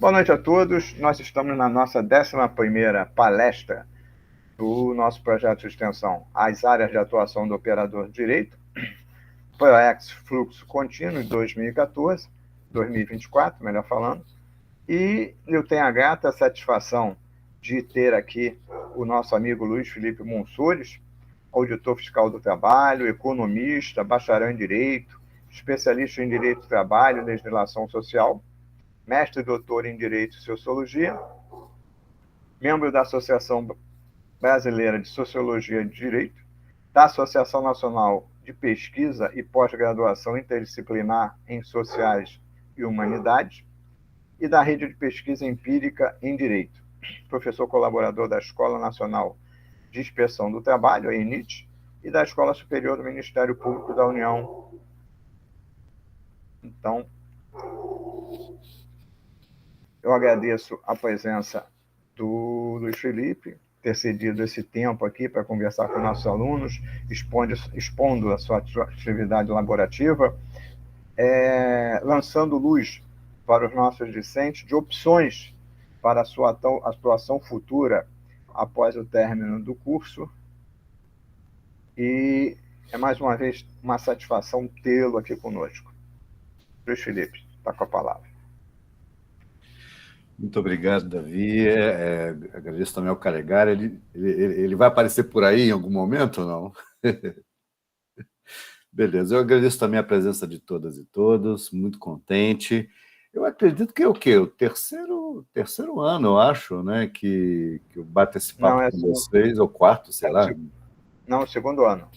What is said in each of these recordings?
Boa noite a todos. Nós estamos na nossa 11ª palestra do nosso projeto de extensão As Áreas de Atuação do Operador de Direito, PROEX Fluxo Contínuo de 2014, 2024, melhor falando. E eu tenho a grata satisfação de ter aqui o nosso amigo Luiz Felipe Monsores, auditor fiscal do trabalho, economista, bacharel em Direito, especialista em Direito do Trabalho e Legislação Social, mestre e doutor em Direito e Sociologia, membro da Associação Brasileira de Sociologia e Direito, da Associação Nacional de Pesquisa e Pós-Graduação Interdisciplinar em Sociais e Humanidades e da Rede de Pesquisa Empírica em Direito, professor colaborador da Escola Nacional de Inspeção do Trabalho, a ENIT, e da Escola Superior do Ministério Público da União. Então, eu agradeço a presença do Luiz Felipe, ter cedido esse tempo aqui para conversar com nossos alunos, expondo a sua atividade laborativa, lançando luz para os nossos discentes de opções para a sua atuação futura após o término do curso. E é mais uma vez uma satisfação tê-lo aqui conosco. Luiz Felipe, está com a palavra. Muito obrigado, Davi. Agradeço também ao Calegari. Ele vai aparecer por aí em algum momento ou não? Beleza, eu agradeço também a presença de todas e todos, muito contente. Eu acredito que é o quê? O terceiro ano, eu acho, né, que eu bato esse papo com vocês, ou quarto, sei lá. Não, segundo ano.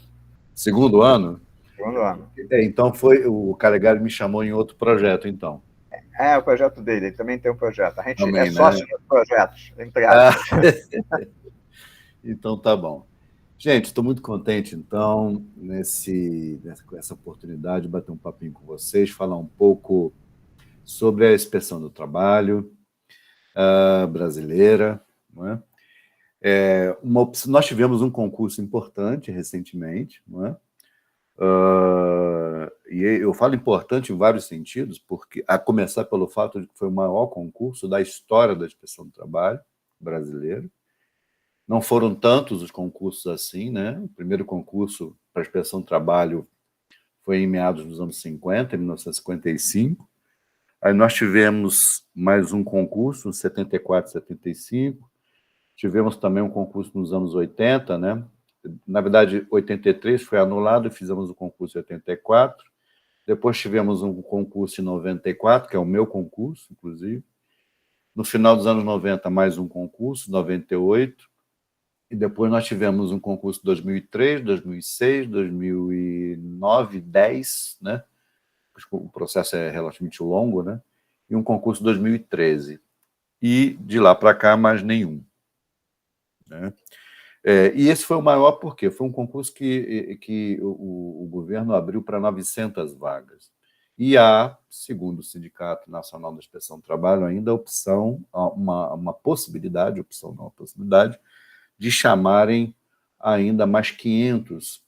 Segundo ano? Segundo ano. Então o Calegari me chamou em outro projeto, então. É o projeto dele, ele também tem um projeto. A gente também, é sócio dos projetos, entre aspas. Então tá bom. Gente, estou muito contente, então, com essa oportunidade de bater um papinho com vocês, falar um pouco sobre a inspeção do trabalho brasileira. Não é? Nós tivemos um concurso importante recentemente, não é? E eu falo importante em vários sentidos, porque a começar pelo fato de que foi o maior concurso da história da inspeção do trabalho brasileira. Não foram tantos os concursos assim, né? O primeiro concurso para a inspeção do trabalho foi em meados dos anos 50, em 1955. Aí nós tivemos mais um concurso, em 74, 75. Tivemos também um concurso nos anos 80, né? Na verdade, 83 foi anulado e fizemos o concurso em 84. Depois tivemos um concurso em 94, que é o meu concurso, inclusive. No final dos anos 90, mais um concurso, 98. E depois nós tivemos um concurso em 2003, 2006, 2009, 2010, né? O processo é relativamente longo, né? E um concurso em 2013. E de lá para cá, mais nenhum. Né? E esse foi o maior porque foi um concurso que o governo abriu para 900 vagas. E há, segundo o Sindicato Nacional da Inspeção do Trabalho, ainda a opção, uma possibilidade, de chamarem ainda mais 500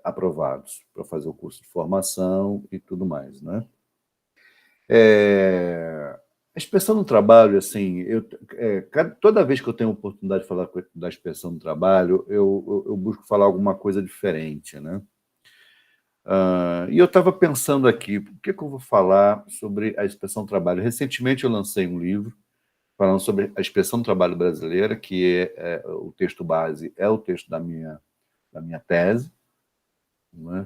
aprovados para fazer o curso de formação e tudo mais. Né? A inspeção do trabalho, assim, toda vez que eu tenho a oportunidade de falar da inspeção do trabalho, eu busco falar alguma coisa diferente. Né? E eu estava pensando aqui, por que eu vou falar sobre a inspeção do trabalho? Recentemente eu lancei um livro falando sobre a inspeção do trabalho brasileira, que o texto base é o texto da minha tese, né?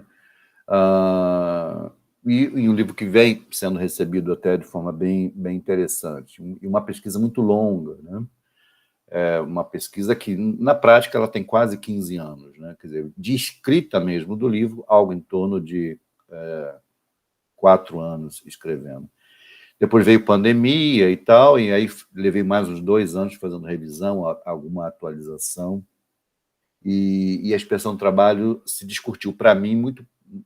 E um livro que vem sendo recebido até de forma bem interessante, e uma pesquisa muito longa, né? Uma pesquisa que, na prática, ela tem quase 15 anos, né? Quer dizer, de escrita mesmo do livro, algo em torno de 4 anos escrevendo. Depois veio pandemia e tal, e aí levei mais uns 2 anos fazendo revisão, alguma atualização, e a inspeção do trabalho se discutiu, para mim,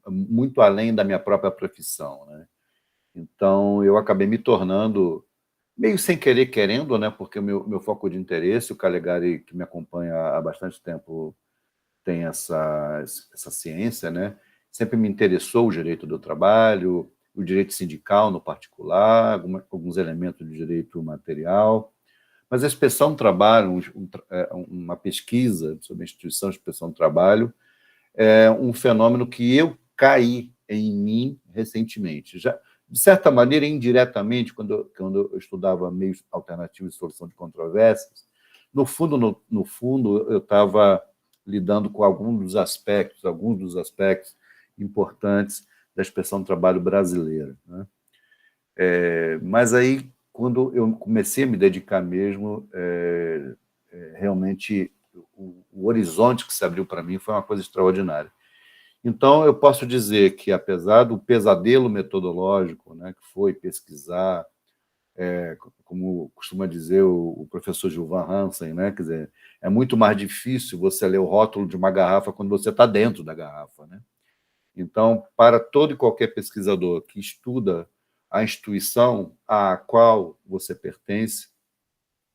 muito além da minha própria profissão. Né? Então, eu acabei me tornando, meio sem querer, querendo, né? Porque o meu foco de interesse, o Calegari, que me acompanha há bastante tempo, tem essa ciência, né? Sempre me interessou o direito do trabalho, o direito sindical no particular, alguns elementos de direito material, mas a inspeção do trabalho, uma pesquisa sobre a instituição de inspeção do trabalho, é um fenômeno que eu caí em mim recentemente. Já, de certa maneira, indiretamente, quando eu estudava meios alternativos de solução de controvérsias, no fundo, eu estava lidando com alguns dos aspectos importantes da inspeção do trabalho brasileira, né? Mas aí, quando eu comecei a me dedicar mesmo, realmente o horizonte que se abriu para mim foi uma coisa extraordinária. Então, eu posso dizer que, apesar do pesadelo metodológico, né, que foi pesquisar, como costuma dizer o professor Gilvan Hansen, né, quer dizer, é muito mais difícil você ler o rótulo de uma garrafa quando você está dentro da garrafa, né? Então, para todo e qualquer pesquisador que estuda a instituição à qual você pertence,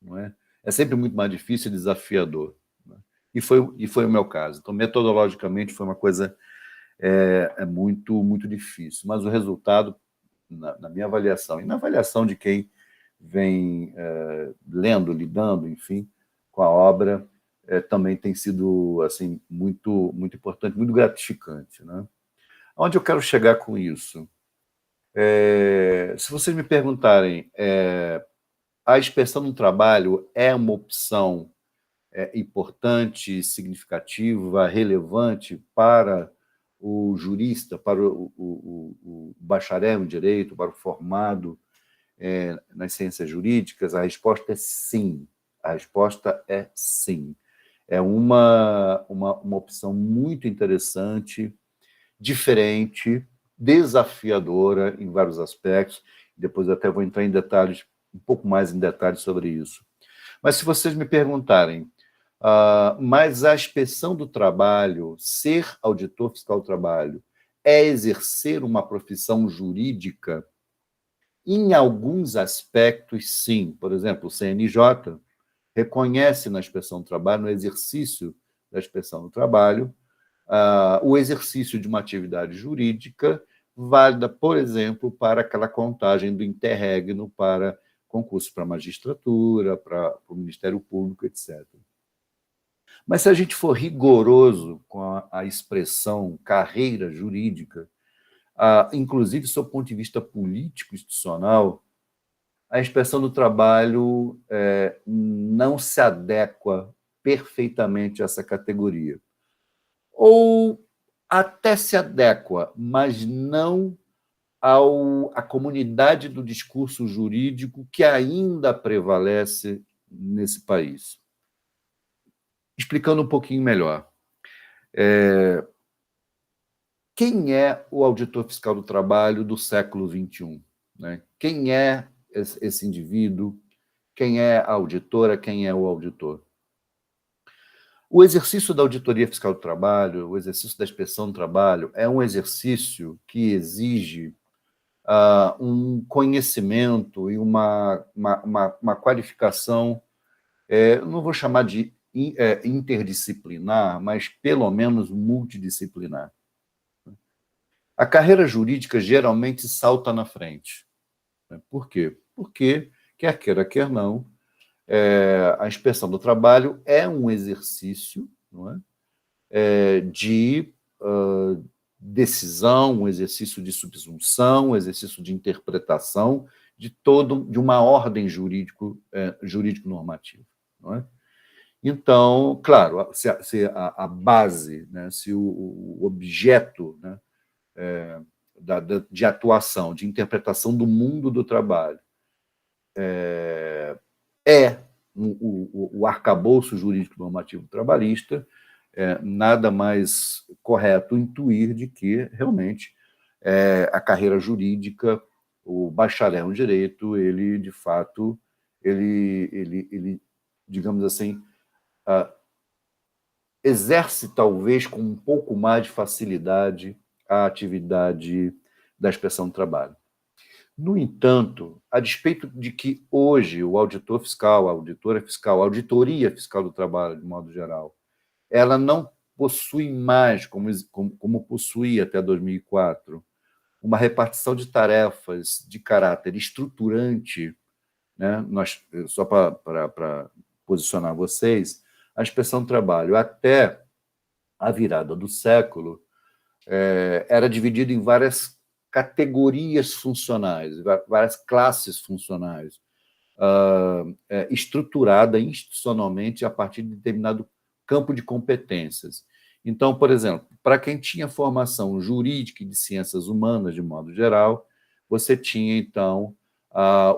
não é? É sempre muito mais difícil e desafiador, né? E foi o meu caso. Então, metodologicamente, foi uma coisa muito difícil. Mas o resultado, na minha avaliação, e na avaliação de quem vem lendo, lidando, enfim, com a obra, também tem sido assim, muito importante, muito gratificante, né? Onde eu quero chegar com isso? Se vocês me perguntarem, a inspeção no trabalho é uma opção importante, significativa, relevante para o jurista, para o bacharel em direito, para o formado nas ciências jurídicas? A resposta é sim. A resposta é sim. É uma opção muito interessante, diferente, desafiadora em vários aspectos. Depois até vou entrar um pouco mais em detalhes sobre isso. Mas se vocês me perguntarem, mas a inspeção do trabalho, ser auditor fiscal do trabalho, é exercer uma profissão jurídica? Em alguns aspectos, sim. Por exemplo, o CNJ reconhece na inspeção do trabalho, no exercício da inspeção do trabalho, o exercício de uma atividade jurídica válida, por exemplo, para aquela contagem do interregno para concurso para a magistratura, para o Ministério Público, etc. Mas se a gente for rigoroso com a expressão carreira jurídica, inclusive sob o ponto de vista político institucional, a inspeção do trabalho não se adequa perfeitamente a essa categoria. Ou até se adequa, mas não à comunidade do discurso jurídico que ainda prevalece nesse país. Explicando um pouquinho melhor. Quem é o auditor fiscal do trabalho do século XXI? Né? Quem é esse indivíduo? Quem é a auditora? Quem é o auditor? O exercício da auditoria fiscal do trabalho, o exercício da inspeção do trabalho, é um exercício que exige um conhecimento e uma qualificação, não vou chamar de interdisciplinar, mas pelo menos multidisciplinar. A carreira jurídica geralmente salta na frente. Por quê? Porque, quer queira, quer não, a inspeção do trabalho é um exercício, não é? De decisão, um exercício de subsunção, um exercício de interpretação de uma ordem jurídico-normativa, não é? Então, claro, se a base, né, se o objeto, né, de atuação, de interpretação do mundo do trabalho o arcabouço jurídico normativo trabalhista, nada mais correto intuir de que, realmente, a carreira jurídica, o bacharel em direito, ele, de fato, ele digamos assim, exerce, talvez, com um pouco mais de facilidade a atividade da inspeção do trabalho. No entanto, a despeito de que hoje o auditor fiscal, a auditora fiscal, a auditoria fiscal do trabalho, de modo geral, ela não possui mais, como possuía até 2004, uma repartição de tarefas de caráter estruturante, né? Só para posicionar vocês, a inspeção do trabalho, até a virada do século, era dividida em várias categorias funcionais, várias classes funcionais, estruturada institucionalmente a partir de determinado campo de competências. Então, por exemplo, para quem tinha formação jurídica e de ciências humanas, de modo geral, você tinha, então,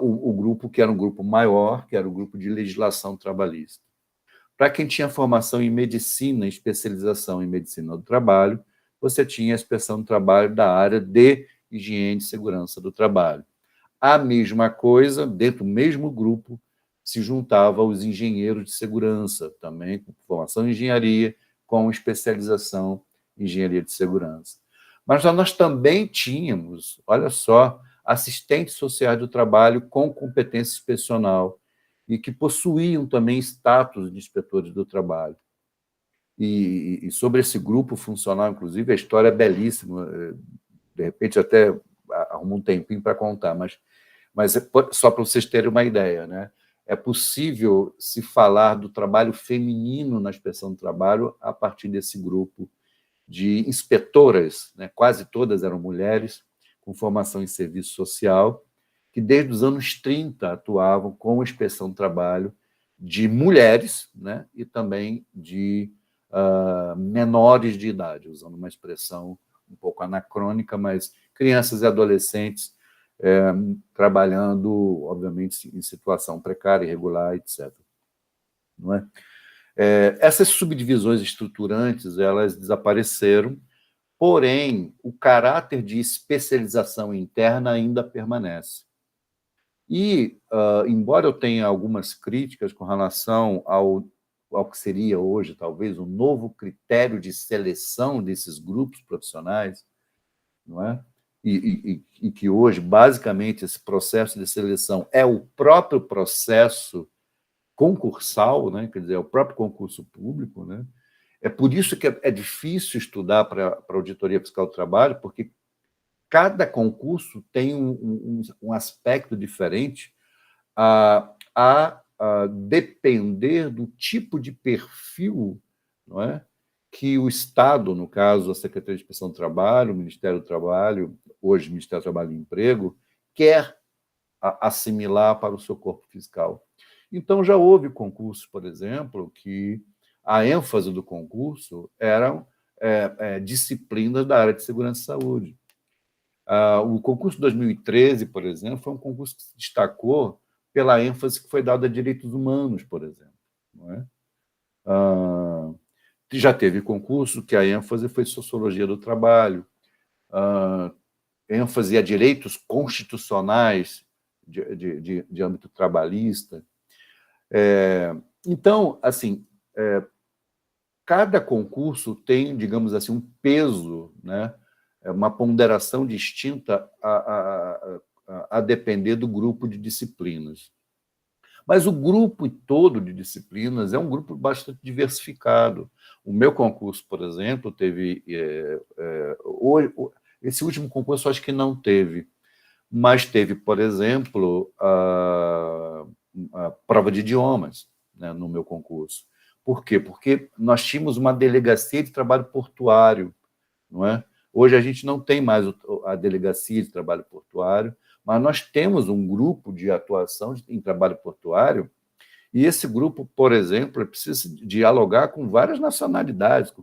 o grupo que era um grupo maior, que era o grupo de legislação trabalhista. Para quem tinha formação em medicina, especialização em medicina do trabalho, você tinha a inspeção do trabalho da área de higiene e segurança do trabalho. A mesma coisa, dentro do mesmo grupo, se juntava os engenheiros de segurança, também com formação em engenharia, com especialização em engenharia de segurança. Mas nós também tínhamos, olha só, assistentes sociais do trabalho com competência inspecional e que possuíam também status de inspetores do trabalho. E sobre esse grupo funcional, inclusive, a história é belíssima, de repente até arrumo um tempinho para contar, mas só para vocês terem uma ideia, né? É possível se falar do trabalho feminino na inspeção do trabalho a partir desse grupo de inspetoras, né? Quase todas eram mulheres, com formação em serviço social, que desde os anos 30 atuavam com a inspeção do trabalho de mulheres, né? E também de menores de idade, usando uma expressão um pouco anacrônica, mas crianças e adolescentes trabalhando, obviamente, em situação precária, irregular, etc. Não é? Essas subdivisões estruturantes, elas desapareceram, porém, o caráter de especialização interna ainda permanece. E, embora eu tenha algumas críticas com relação ao que seria hoje, talvez, um novo critério de seleção desses grupos profissionais, não é? E que hoje, basicamente, esse processo de seleção é o próprio processo concursal, né? Quer dizer, é o próprio concurso público, né? É por isso que é difícil estudar para a Auditoria Fiscal do Trabalho, porque cada concurso tem um aspecto diferente a depender do tipo de perfil, não é? Que o Estado, no caso, a Secretaria de Inspeção do Trabalho, o Ministério do Trabalho, hoje o Ministério do Trabalho e Emprego, quer assimilar para o seu corpo fiscal. Então, já houve concursos, por exemplo, que a ênfase do concurso eram disciplinas da área de segurança e saúde. O concurso 2013, por exemplo, foi um concurso que se destacou pela ênfase que foi dada a direitos humanos, por exemplo. Não é? Já teve concurso que a ênfase foi sociologia do trabalho, ênfase a direitos constitucionais de âmbito trabalhista. Então, assim, cada concurso tem, digamos assim, um peso, né? Uma ponderação distinta a depender do grupo de disciplinas. Mas o grupo todo de disciplinas é um grupo bastante diversificado. O meu concurso, por exemplo, teve... esse último concurso acho que não teve, mas teve, por exemplo, a prova de idiomas, né, no meu concurso. Por quê? Porque nós tínhamos uma delegacia de trabalho portuário, não é? Hoje a gente não tem mais a delegacia de trabalho portuário, mas nós temos um grupo de atuação em trabalho portuário, e esse grupo, por exemplo, precisa dialogar com várias nacionalidades,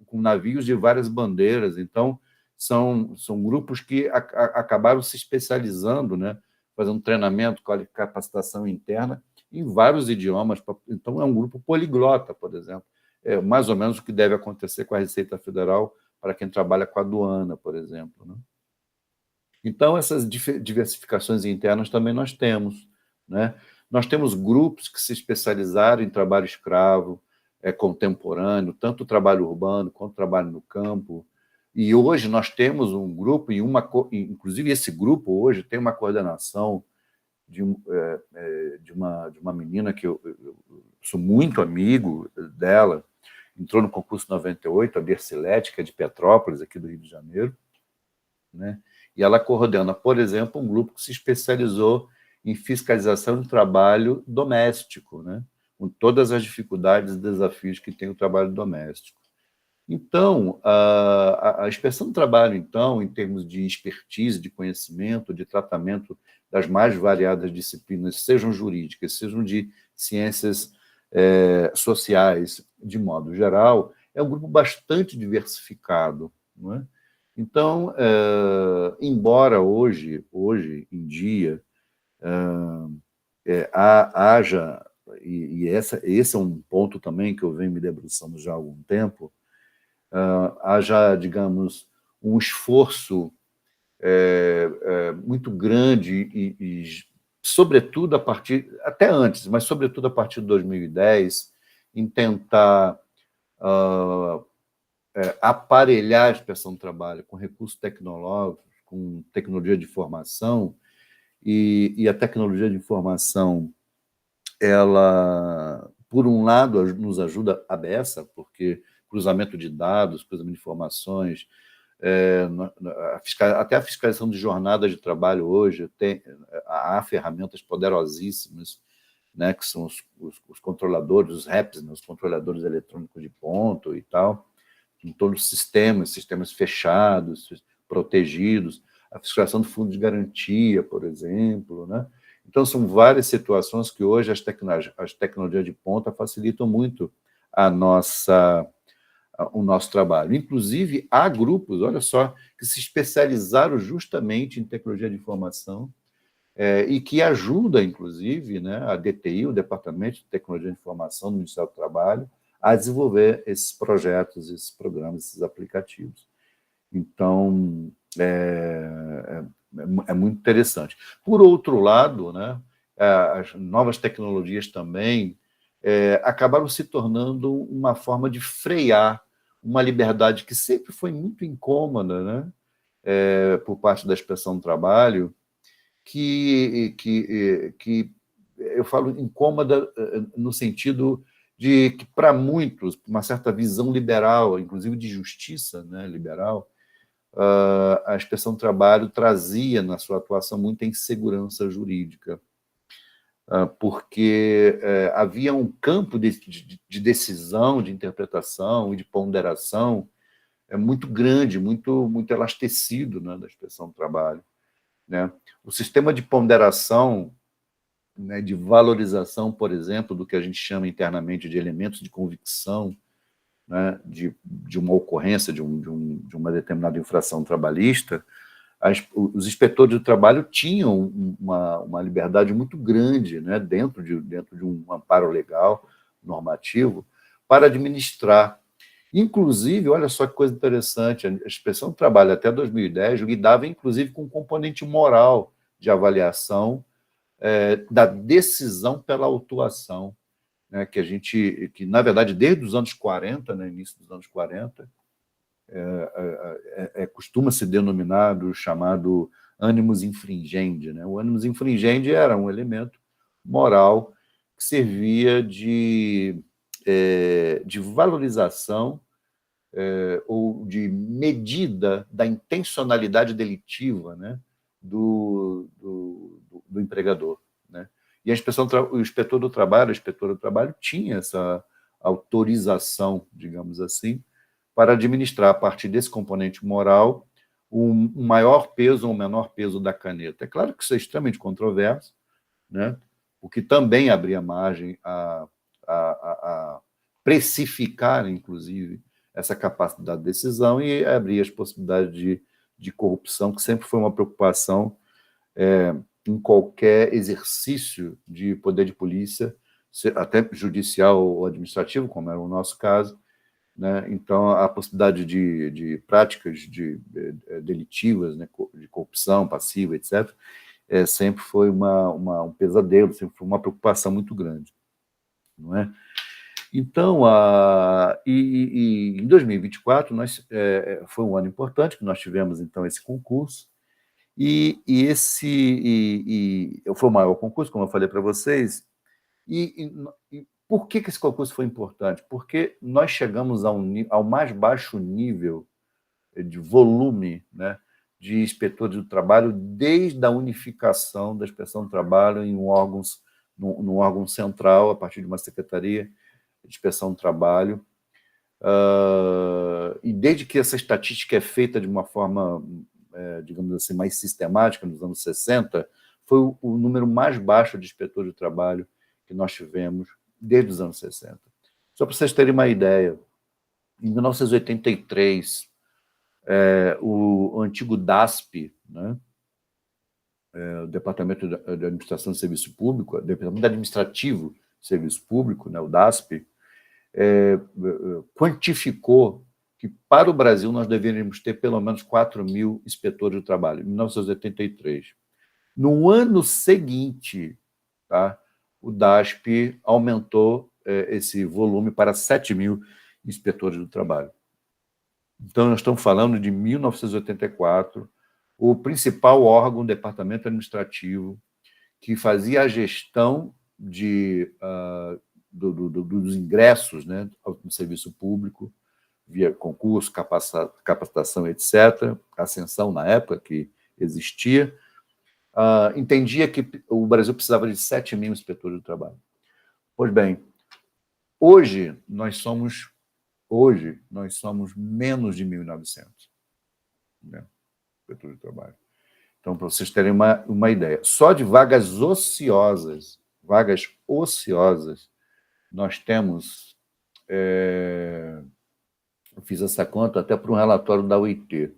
com navios de várias bandeiras. Então, são grupos que acabaram se especializando, né, fazendo treinamento, capacitação interna em vários idiomas. Então, é um grupo poliglota, por exemplo. É mais ou menos o que deve acontecer com a Receita Federal para quem trabalha com a aduana, por exemplo, né? Então, essas diversificações internas também nós temos, né? Nós temos grupos que se especializaram em trabalho escravo, contemporâneo, tanto o trabalho urbano quanto o trabalho no campo. E hoje nós temos um grupo, inclusive esse grupo hoje tem uma coordenação de uma menina que eu sou muito amigo dela, entrou no concurso 98, a Bercilete, que é de Petrópolis, aqui do Rio de Janeiro, né? E ela coordena, por exemplo, um grupo que se especializou em fiscalização do trabalho doméstico, né? Com todas as dificuldades e desafios que tem o trabalho doméstico. Então, a inspeção do trabalho, então, em termos de expertise, de conhecimento, de tratamento das mais variadas disciplinas, sejam jurídicas, sejam de ciências sociais, de modo geral, é um grupo bastante diversificado, não é? Então, embora hoje em dia, haja, e esse é um ponto também que eu venho me debruçando já há algum tempo, haja, digamos, um esforço muito grande sobretudo a partir, até antes, mas sobretudo a partir de 2010, em tentar aparelhar a inspeção do trabalho com recursos tecnológicos, com tecnologia de informação, e a tecnologia de informação, ela, por um lado, nos ajuda a beça, porque cruzamento de dados, cruzamento de informações, até a fiscalização de jornadas de trabalho hoje, há ferramentas poderosíssimas, né, que são os controladores, os REPs, né, os controladores eletrônicos de ponto e tal, em todos os sistemas fechados, protegidos, a fiscalização do fundo de garantia, por exemplo, né? Então, são várias situações que hoje as tecnologias de ponta facilitam muito o nosso trabalho. Inclusive, há grupos, olha só, que se especializaram justamente em tecnologia de informação e que ajuda, inclusive, né, a DTI, o Departamento de Tecnologia de Informação do Ministério do Trabalho, a desenvolver esses projetos, esses programas, esses aplicativos. Então, é muito interessante. Por outro lado, né, as novas tecnologias também acabaram se tornando uma forma de frear uma liberdade que sempre foi muito incômoda, né, por parte da inspeção do trabalho, que eu falo incômoda no sentido de que, para muitos, uma certa visão liberal, inclusive de justiça, né, liberal, a inspeção do trabalho trazia na sua atuação muita insegurança jurídica, porque havia um campo de decisão, de interpretação e de ponderação muito grande, muito elastecido, né, da inspeção do trabalho, né? O sistema de ponderação, né, de valorização, por exemplo, do que a gente chama internamente de elementos de convicção, né, de uma ocorrência, de uma determinada infração trabalhista, os inspetores do trabalho tinham uma liberdade muito grande, né, dentro de um amparo legal, normativo, para administrar. Inclusive, olha só que coisa interessante, a inspeção do trabalho até 2010 lidava, inclusive, com um componente moral de avaliação da decisão pela autuação, né, que, na verdade, desde os anos 40, né, início dos anos 40, costuma ser denominado, chamado animus infringendi, né? O animus infringendi era um elemento moral que servia de valorização ou de medida da intencionalidade delitiva, né, do empregador, né? E o inspetor do trabalho, a inspetora do trabalho tinha essa autorização, digamos assim, para administrar, a partir desse componente moral, um maior peso ou um menor peso da caneta. É claro que isso é extremamente controverso, né? O que também abria margem a precificar, inclusive, essa capacidade de decisão e abrir as possibilidades de corrupção, que sempre foi uma preocupação em qualquer exercício de poder de polícia, até judicial ou administrativo, como era o nosso caso, né? Então, a possibilidade de práticas delitivas, né, de corrupção passiva, etc., sempre foi um pesadelo, sempre foi uma preocupação muito grande, não é? Então, em 2024, foi um ano importante, que nós tivemos, então, esse concurso, foi o maior concurso, como eu falei para vocês, e por que esse concurso foi importante? Porque nós chegamos ao mais baixo nível de volume, né, de inspetores do trabalho desde a unificação da inspeção do trabalho em num órgão central, a partir de uma secretaria de inspeção do trabalho. E desde que essa estatística é feita de uma forma, digamos assim, mais sistemática, nos anos 60, foi o número mais baixo de inspetores do trabalho que nós tivemos desde os anos 60. Só para vocês terem uma ideia, em 1983, o antigo DASP, né, o Departamento de Administração de Serviço Público, o Departamento Administrativo de Serviço Público, né, o DASP, quantificou que para o Brasil nós deveríamos ter pelo menos 4.000 inspetores do trabalho, em 1983. No ano seguinte, tá, o DASP aumentou esse volume para 7.000 inspetores do trabalho. Então, nós estamos falando de 1984, o principal órgão, o departamento administrativo, que fazia a gestão dos ingressos, né, no serviço público, via concurso, capacitação, etc., ascensão na época que existia, entendia que o Brasil precisava de 7.000 inspetores do trabalho. Pois bem, hoje nós somos menos de 1.900, né, inspetores do trabalho. Então, para vocês terem uma ideia, só de vagas ociosas, nós temos, eu fiz essa conta até para um relatório da OIT,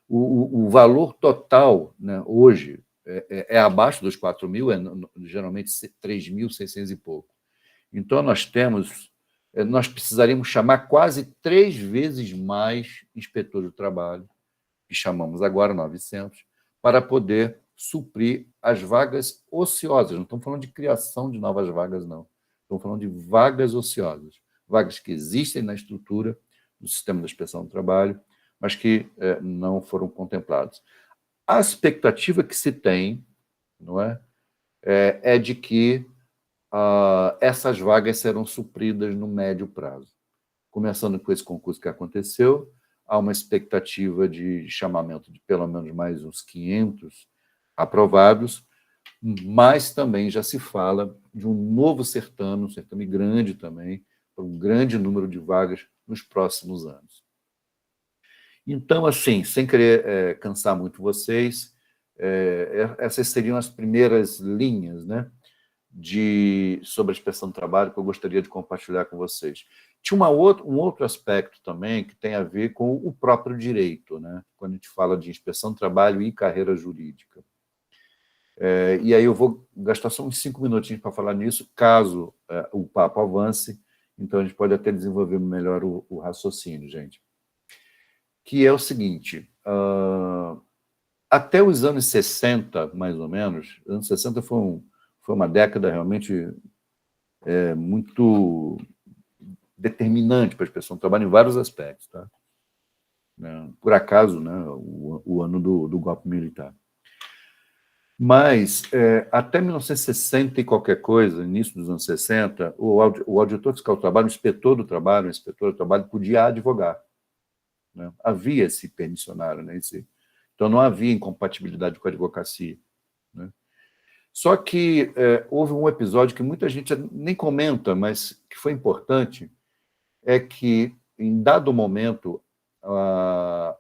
o valor total, né, hoje é abaixo dos 4.000, geralmente 3.600 e pouco. Então, nós precisaríamos chamar quase 3 vezes mais inspetores do trabalho, que chamamos agora 900, para poder suprir as vagas ociosas. Não estamos falando de criação de novas vagas, não. Estamos falando de vagas ociosas, vagas que existem na estrutura do sistema da inspeção do trabalho, mas que não foram contempladas. A expectativa que se tem, não é de que essas vagas serão supridas no médio prazo. Começando com esse concurso que aconteceu, há uma expectativa de chamamento de pelo menos mais uns 500 aprovados, mas também já se fala de um novo certame, um certame grande também, para um grande número de vagas nos próximos anos. Então, assim, sem querer cansar muito vocês, essas seriam as primeiras linhas, né, sobre a inspeção do trabalho que eu gostaria de compartilhar com vocês. Tinha um outro aspecto também que tem a ver com o próprio direito, né, quando a gente fala de inspeção do trabalho e carreira jurídica. E aí eu vou gastar só uns 5 minutinhos para falar nisso, caso o papo avance, então a gente pode até desenvolver melhor o raciocínio, gente. Que é o seguinte, até os anos 60, mais ou menos, anos 60 foi uma década realmente muito determinante para a inspeção do trabalho em vários aspectos. Tá? Por acaso, né, o ano do golpe militar. Mas, até 1960 e qualquer coisa, início dos anos 60, o auditor fiscal do trabalho, o inspetor do trabalho, podia advogar. Né? Havia esse permissionário, né? Então não havia incompatibilidade com a advocacia. Né? Só que houve um episódio que muita gente nem comenta, mas que foi importante, é que, em dado momento,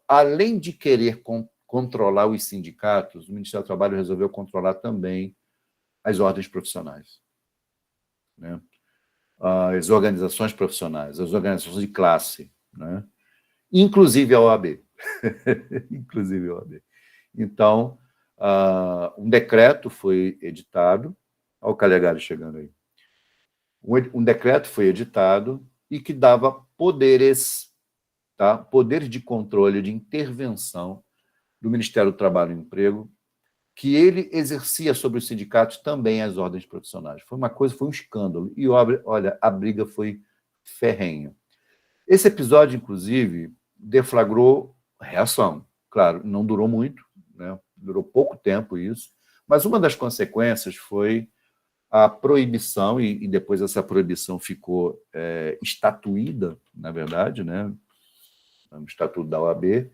além de querer controlar os sindicatos, o Ministério do Trabalho resolveu controlar também as ordens profissionais. Né? As organizações profissionais, as organizações de classe, né? Inclusive a OAB. Inclusive a OAB. Então, um decreto foi editado, olha o Calegari chegando aí, um decreto foi editado e que dava poderes, tá? Poderes de controle, de intervenção do Ministério do Trabalho e Emprego, que ele exercia sobre os sindicatos também as ordens profissionais. Foi um escândalo. E, olha, a briga foi ferrenha. Esse episódio, inclusive, deflagrou reação. Claro, não durou muito, né? Durou pouco tempo isso, mas uma das consequências foi a proibição, e depois essa proibição ficou estatuída, na verdade, né? No Estatuto da OAB,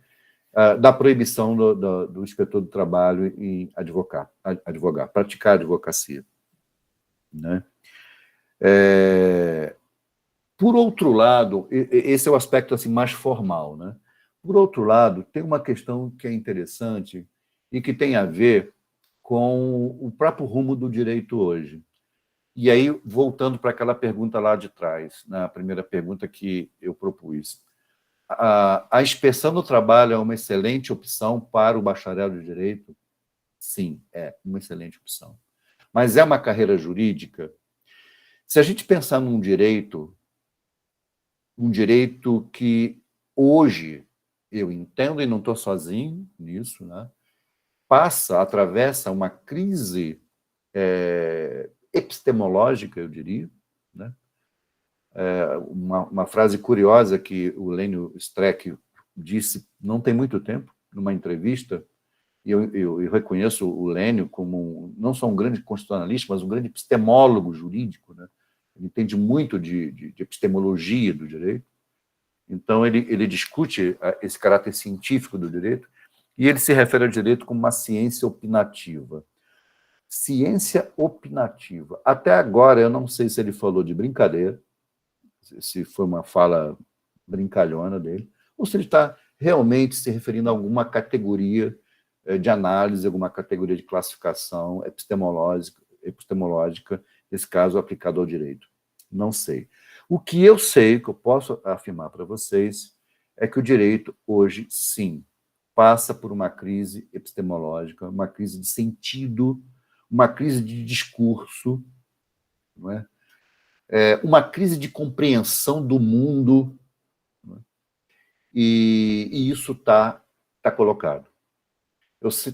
da proibição do inspetor do trabalho em advogar, praticar a advocacia. Né? Por outro lado, esse é o aspecto assim, mais formal. Né? Por outro lado, tem uma questão que é interessante e que tem a ver com o próprio rumo do direito hoje. E aí, voltando para aquela pergunta lá de trás, na primeira pergunta que eu propus. A inspeção do trabalho é uma excelente opção para o bacharel de direito? Sim, é uma excelente opção. Mas é uma carreira jurídica? Se a gente pensar num direito que hoje eu entendo e não estou sozinho nisso, né? Atravessa uma crise epistemológica, eu diria, né? Uma frase curiosa que o Lênio Streck disse não tem muito tempo, numa entrevista, e eu reconheço o Lênio como não só um grande constitucionalista, mas um grande epistemólogo jurídico, né? Ele entende muito de epistemologia do direito, então ele discute esse caráter científico do direito, e ele se refere ao direito como uma ciência opinativa. Ciência opinativa. Até agora, eu não sei se ele falou de brincadeira, se foi uma fala brincalhona dele, ou se ele está realmente se referindo a alguma categoria de análise, alguma categoria de classificação epistemológica, nesse caso, aplicado ao direito. Não sei. O que eu sei, que eu posso afirmar para vocês, é que o direito, hoje, sim, passa por uma crise epistemológica, uma crise de sentido, uma crise de discurso, não é? Uma crise de compreensão do mundo, né? E isso está colocado.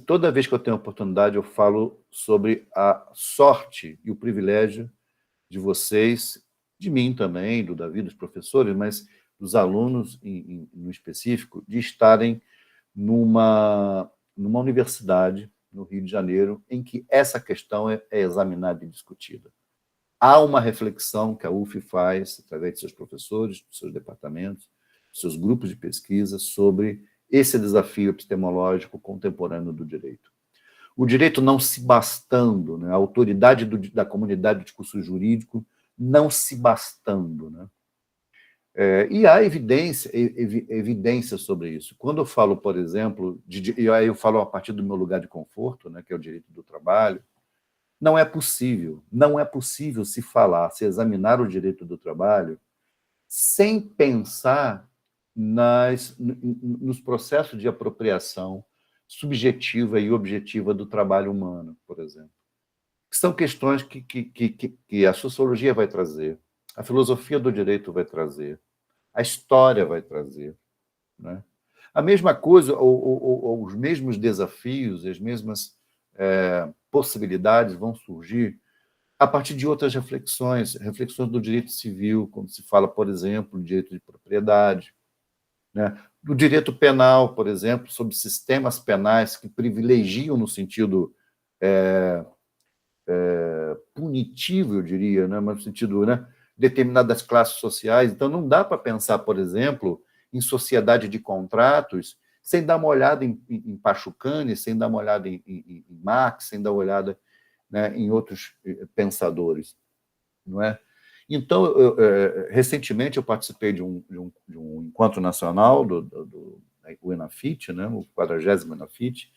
Toda vez que eu tenho oportunidade, eu falo sobre a sorte e o privilégio de vocês, de mim também, do Davi, dos professores, mas dos alunos, no específico, de estarem numa universidade, no Rio de Janeiro, em que essa questão é examinada e discutida. Há uma reflexão que a UF faz, através de seus professores, dos seus departamentos, dos seus grupos de pesquisa, sobre esse desafio epistemológico contemporâneo do direito. O direito não se bastando, né? A autoridade da comunidade do discurso jurídico não se bastando. Né? E há evidência sobre isso. Quando eu falo, por exemplo, e aí eu falo a partir do meu lugar de conforto, né, que é o direito do trabalho, não é possível se falar, se examinar o direito do trabalho sem pensar nos processos de apropriação subjetiva e objetiva do trabalho humano, por exemplo. Que são questões que a sociologia vai trazer, a filosofia do direito vai trazer, a história vai trazer. Né? A mesma coisa, ou os mesmos desafios, as mesmas possibilidades vão surgir a partir de outras reflexões do direito civil, quando se fala, por exemplo, do direito de propriedade, né? Do direito penal, por exemplo, sobre sistemas penais que privilegiam no sentido punitivo, eu diria, né? Mas no sentido, né, determinadas classes sociais. Então, não dá para pensar, por exemplo, em sociedade de contratos sem dar uma olhada em Pachucani, sem dar uma olhada em Marx, sem dar uma olhada, né, em outros pensadores, não é? Então, recentemente eu participei de um encontro nacional do ENAFIT, né, o 40º ENAFIT,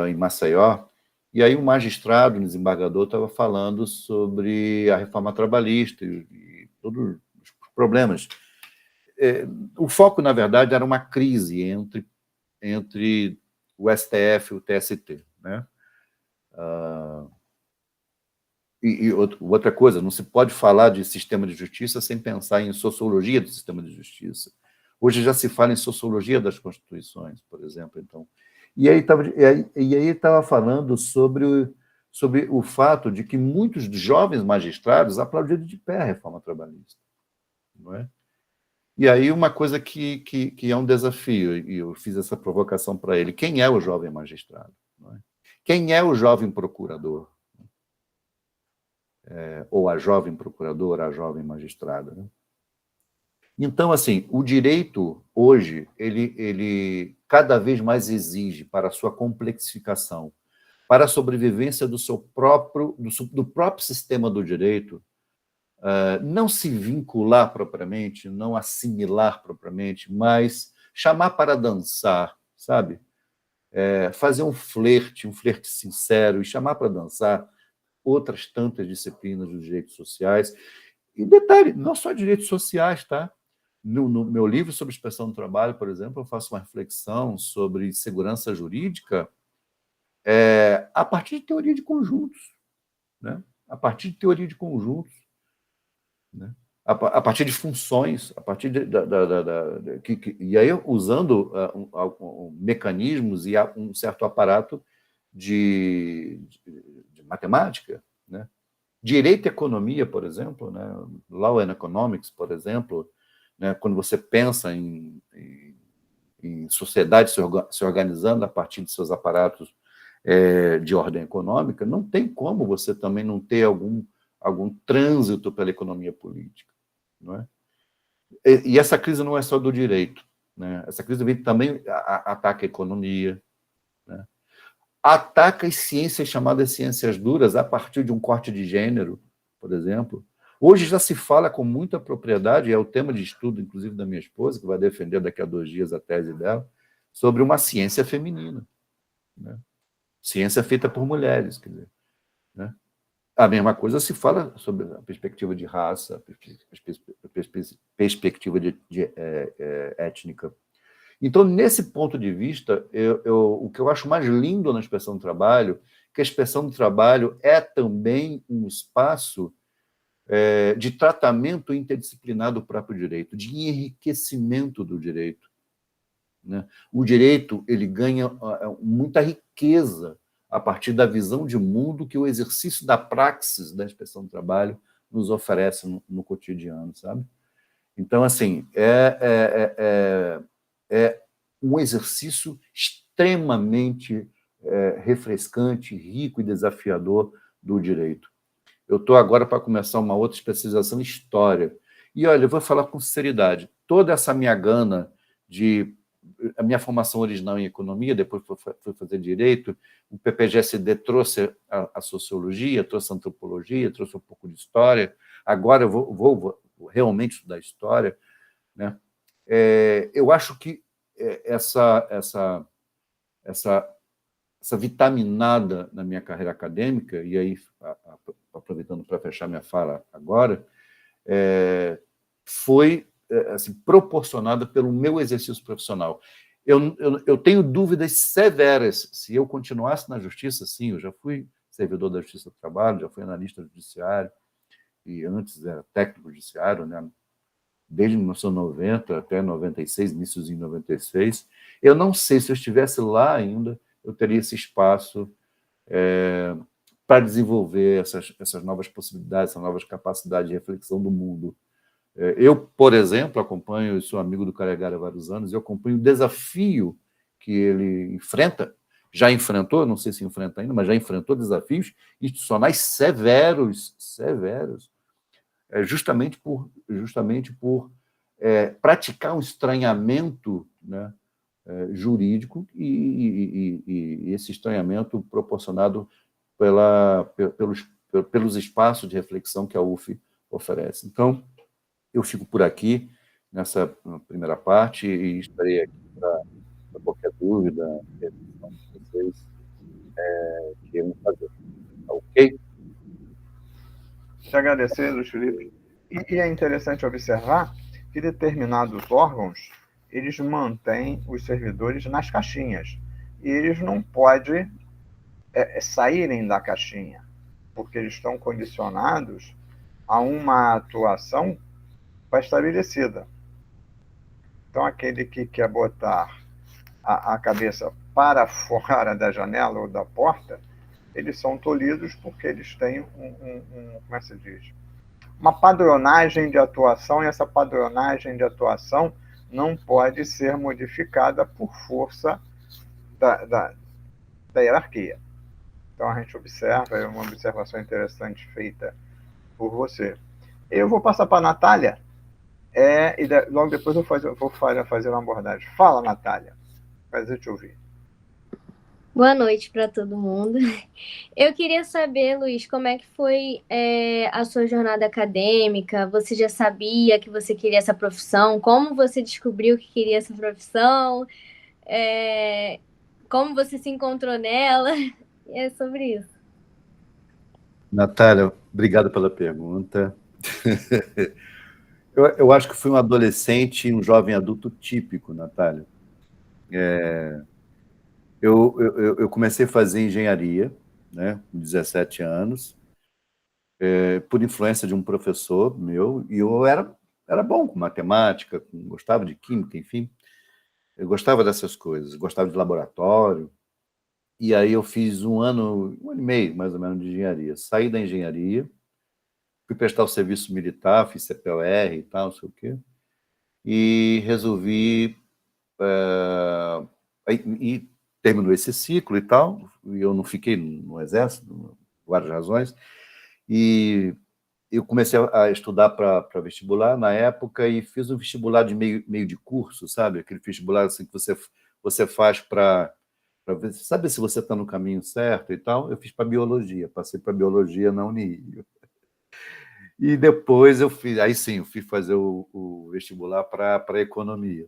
em Maceió, e aí um magistrado, um desembargador, estava falando sobre a reforma trabalhista e todos os problemas. O foco, na verdade, era uma crise entre o STF e o TST, né? E outra coisa, não se pode falar de sistema de justiça sem pensar em sociologia do sistema de justiça. Hoje já se fala em sociologia das constituições, por exemplo. Então, e aí estava falando sobre o fato de que muitos jovens magistrados aplaudiram de pé a reforma trabalhista, não é? E aí uma coisa que é um desafio, e eu fiz essa provocação para ele: quem é o jovem magistrado? Não é? Quem é o jovem procurador? Ou a jovem procuradora, a jovem magistrada. Né? Então, assim, o direito, hoje, ele cada vez mais exige, para a sua complexificação, para a sobrevivência do próprio sistema do direito, não se vincular propriamente, não assimilar propriamente, mas chamar para dançar, sabe? Fazer um flerte sincero, e chamar para dançar outras tantas disciplinas dos direitos sociais. E detalhe, não só direitos sociais, tá? No meu livro sobre inspeção do trabalho, por exemplo, eu faço uma reflexão sobre segurança jurídica a partir de teoria de conjuntos, né? A partir de teoria de conjuntos, né? A partir de funções, a partir e aí usando mecanismos e um certo aparato de matemática, né? Direito e economia, por exemplo, né? Law and Economics, por exemplo, né? Quando você pensa em sociedade se organizando a partir de seus aparatos de ordem econômica, não tem como você também não ter algum trânsito pela economia política. Não é? E essa crise não é só do direito. Né? Essa crise também ataca a economia, né? Ataca as ciências chamadas ciências duras a partir de um corte de gênero, por exemplo. Hoje já se fala com muita propriedade, é o tema de estudo, inclusive, da minha esposa, que vai defender daqui a 2 dias a tese dela, sobre uma ciência feminina. Né? Ciência feita por mulheres, quer dizer. Né? A mesma coisa se fala sobre a perspectiva de raça, a perspectiva étnica. Então, nesse ponto de vista, o que eu acho mais lindo na inspeção do trabalho é que a inspeção do trabalho é também um espaço de tratamento interdisciplinar do próprio direito, de enriquecimento do direito. Né? O direito ele ganha muita riqueza a partir da visão de mundo que o exercício da praxis da inspeção do trabalho nos oferece no cotidiano, sabe? Então, assim, é um exercício extremamente refrescante, rico e desafiador do direito. Eu estou agora para começar uma outra especialização em História. E, olha, eu vou falar com sinceridade, toda essa minha gana a minha formação original em economia, depois fui fazer direito, o PPGSD trouxe a sociologia, trouxe a antropologia, trouxe um pouco de história, agora eu vou realmente estudar história, né? Eu acho que essa vitaminada na minha carreira acadêmica, e aí, aproveitando para fechar minha fala agora, foi assim, proporcionada pelo meu exercício profissional. Eu tenho dúvidas severas se eu continuasse na justiça, sim, eu já fui servidor da Justiça do Trabalho, já fui analista judiciário, e antes era técnico judiciário, né? Desde 1990 até 96, iníciozinho de 96. Eu não sei se eu estivesse lá ainda, eu teria esse espaço para desenvolver essas novas possibilidades, essas novas capacidades de reflexão do mundo. Eu, por exemplo, acompanho, sou amigo do Calegari há vários anos, eu acompanho o desafio que ele enfrenta, já enfrentou, não sei se enfrenta ainda, mas já enfrentou desafios institucionais severos, justamente por praticar um estranhamento, né, jurídico e esse estranhamento proporcionado pelos espaços de reflexão que a UF oferece. Então, eu fico por aqui nessa primeira parte e estarei aqui para qualquer dúvida, reflexão que vocês queiram fazer. Tá ok? Te agradecer, Luiz Felipe. E é interessante observar que determinados órgãos eles mantêm os servidores nas caixinhas e eles não podem saírem da caixinha, porque eles estão condicionados a uma atuação estabelecida. Então, aquele que quer botar a cabeça para fora da janela ou da porta, eles são tolhidos porque eles têm como é que se diz? Uma padronagem de atuação, e essa padronagem de atuação não pode ser modificada por força da hierarquia. Então, a gente observa, é uma observação interessante feita por você. Eu vou passar para a Natália. Logo depois eu vou fazer uma abordagem. Fala, Natália. Prazer te ouvir. Boa noite para todo mundo. Eu queria saber, Luiz, como é que foi a sua jornada acadêmica? Você já sabia que você queria essa profissão? Como você descobriu que queria essa profissão? Como você se encontrou nela? É sobre isso. Natália, obrigado pela pergunta. Eu acho que fui um adolescente e um jovem adulto típico, Natália. Eu comecei a fazer engenharia, né, com 17 anos, por influência de um professor meu, e eu era bom com matemática, gostava de química, enfim. Eu gostava dessas coisas, gostava de laboratório. E aí eu fiz um ano e meio, mais ou menos, de engenharia. Saí da engenharia, fui prestar o serviço militar, fiz CPOR e tal, não sei o quê, e resolvi... E terminou esse ciclo e tal, e eu não fiquei no Exército, por várias razões, e eu comecei a estudar para vestibular na época e fiz um vestibular de meio de curso, sabe? Aquele vestibular assim que você faz para ver, sabe se você está no caminho certo e tal. Eu fiz para biologia, passei para biologia na Unirio. E depois eu fiz, aí sim, eu fui fazer o vestibular para economia.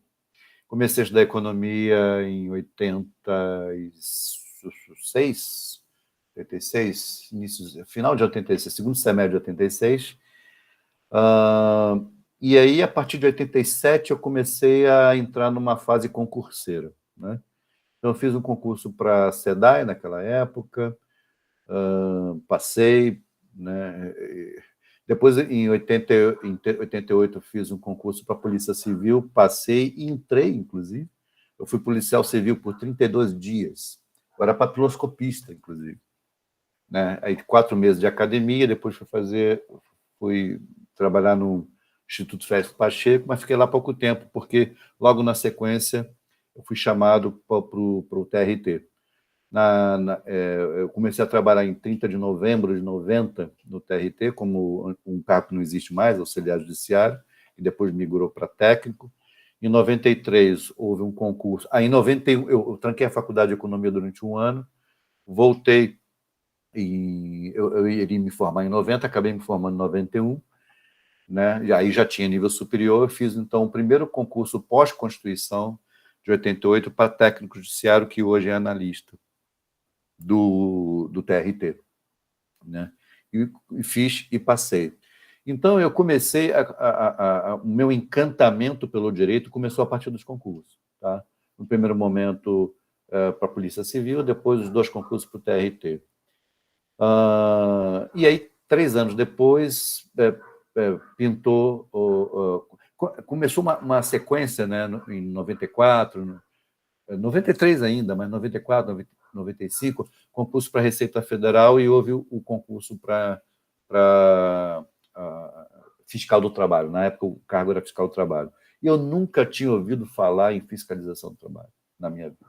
Comecei a estudar economia em 86, 86, final de 86, segundo semestre de 86. E aí, a partir de 87, eu comecei a entrar numa fase concurseira, né? Então, eu fiz um concurso para a SEDAI naquela época, passei, né? Depois, em 88, eu fiz um concurso para a Polícia Civil, passei e entrei, inclusive. Eu fui policial civil por 32 dias. Eu era papiloscopista, inclusive. Né? Aí, 4 meses de academia, depois fui trabalhar no Instituto Félix Pacheco, mas fiquei lá pouco tempo, porque logo na sequência eu fui chamado para o TRT. Eu comecei a trabalhar em 30 de novembro de 90 no TRT, como um cargo que não existe mais, auxiliar judiciário, e depois migrou para técnico. Em 93 houve um concurso. Aí, em 91, eu tranquei a faculdade de economia durante um ano, voltei, e eu iria me formar em 90, acabei me formando em 91, né? E aí já tinha nível superior. Eu fiz, então, o primeiro concurso pós-Constituição, de 88, para técnico judiciário, que hoje é analista do TRT. Né? E fiz e passei. Então, eu comecei, o meu encantamento pelo direito começou a partir dos concursos. Tá? No primeiro momento, para a Polícia Civil, depois os 2 concursos para o TRT. E aí, 3 anos depois, pintou, começou uma sequência, né, em 94, 93 ainda, mas 94, 95, concurso para a Receita Federal, e houve o concurso para fiscal do trabalho. Na época, o cargo era fiscal do trabalho. E eu nunca tinha ouvido falar em fiscalização do trabalho na minha vida.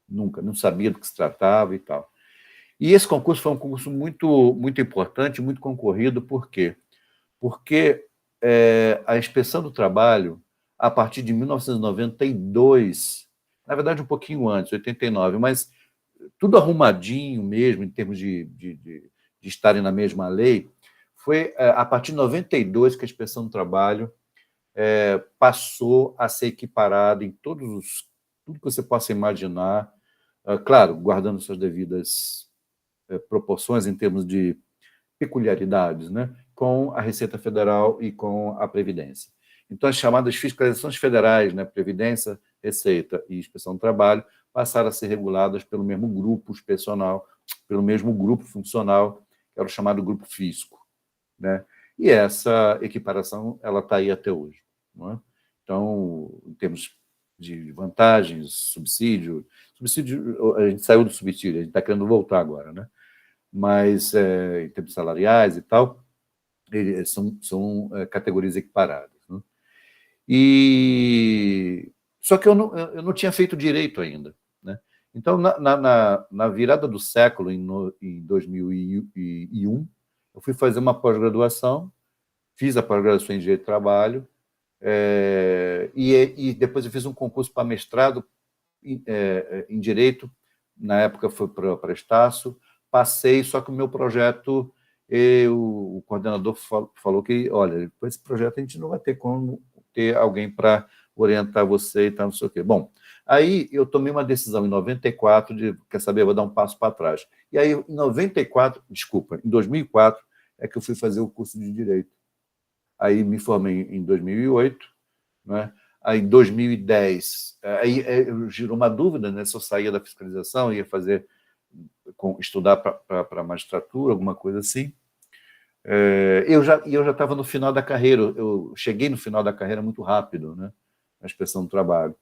Nunca, não sabia do que se tratava e tal. E esse concurso foi um concurso muito, muito importante, muito concorrido. Por quê? Porque a Inspeção do Trabalho, a partir de 1992, na verdade um pouquinho antes, 89, mas tudo arrumadinho mesmo, em termos de estarem na mesma lei, foi a partir de 92 que a Inspeção do Trabalho passou a ser equiparada em tudo que você possa imaginar, claro, guardando suas devidas proporções em termos de peculiaridades, né, com a Receita Federal e com a Previdência. Então, as chamadas fiscalizações federais, né, Previdência, Receita e Inspeção do Trabalho, passaram a ser reguladas pelo mesmo grupo inspecional, pelo mesmo grupo funcional, que era o chamado Grupo Fisco. Né? E essa equiparação ela está aí até hoje. Não é? Então, em termos de vantagens, subsídio, a gente saiu do subsídio, a gente está querendo voltar agora, né? Mas em termos salariais e tal, são categorias equiparadas. Né? Só que eu não tinha feito direito ainda. Né? Então, na virada do século, em 2001, eu fui fazer uma pós-graduação, fiz a pós-graduação em Direito do Trabalho, E depois eu fiz um concurso para mestrado em Direito, na época foi para Estácio, passei, só que o meu projeto, o coordenador falou que, olha, com esse projeto a gente não vai ter como ter alguém para orientar você e tal, não sei o quê. Bom, aí eu tomei uma decisão em 94 de, quer saber, eu vou dar um passo para trás. E aí, em 2004, é que eu fui fazer o curso de Direito. Aí me formei em 2008, né? Aí, em 2010, girou uma dúvida, né, se eu saía da fiscalização, ia estudar para a magistratura, alguma coisa assim. Eu já estava no final da carreira, eu cheguei no final da carreira muito rápido, né, na inspeção do trabalho.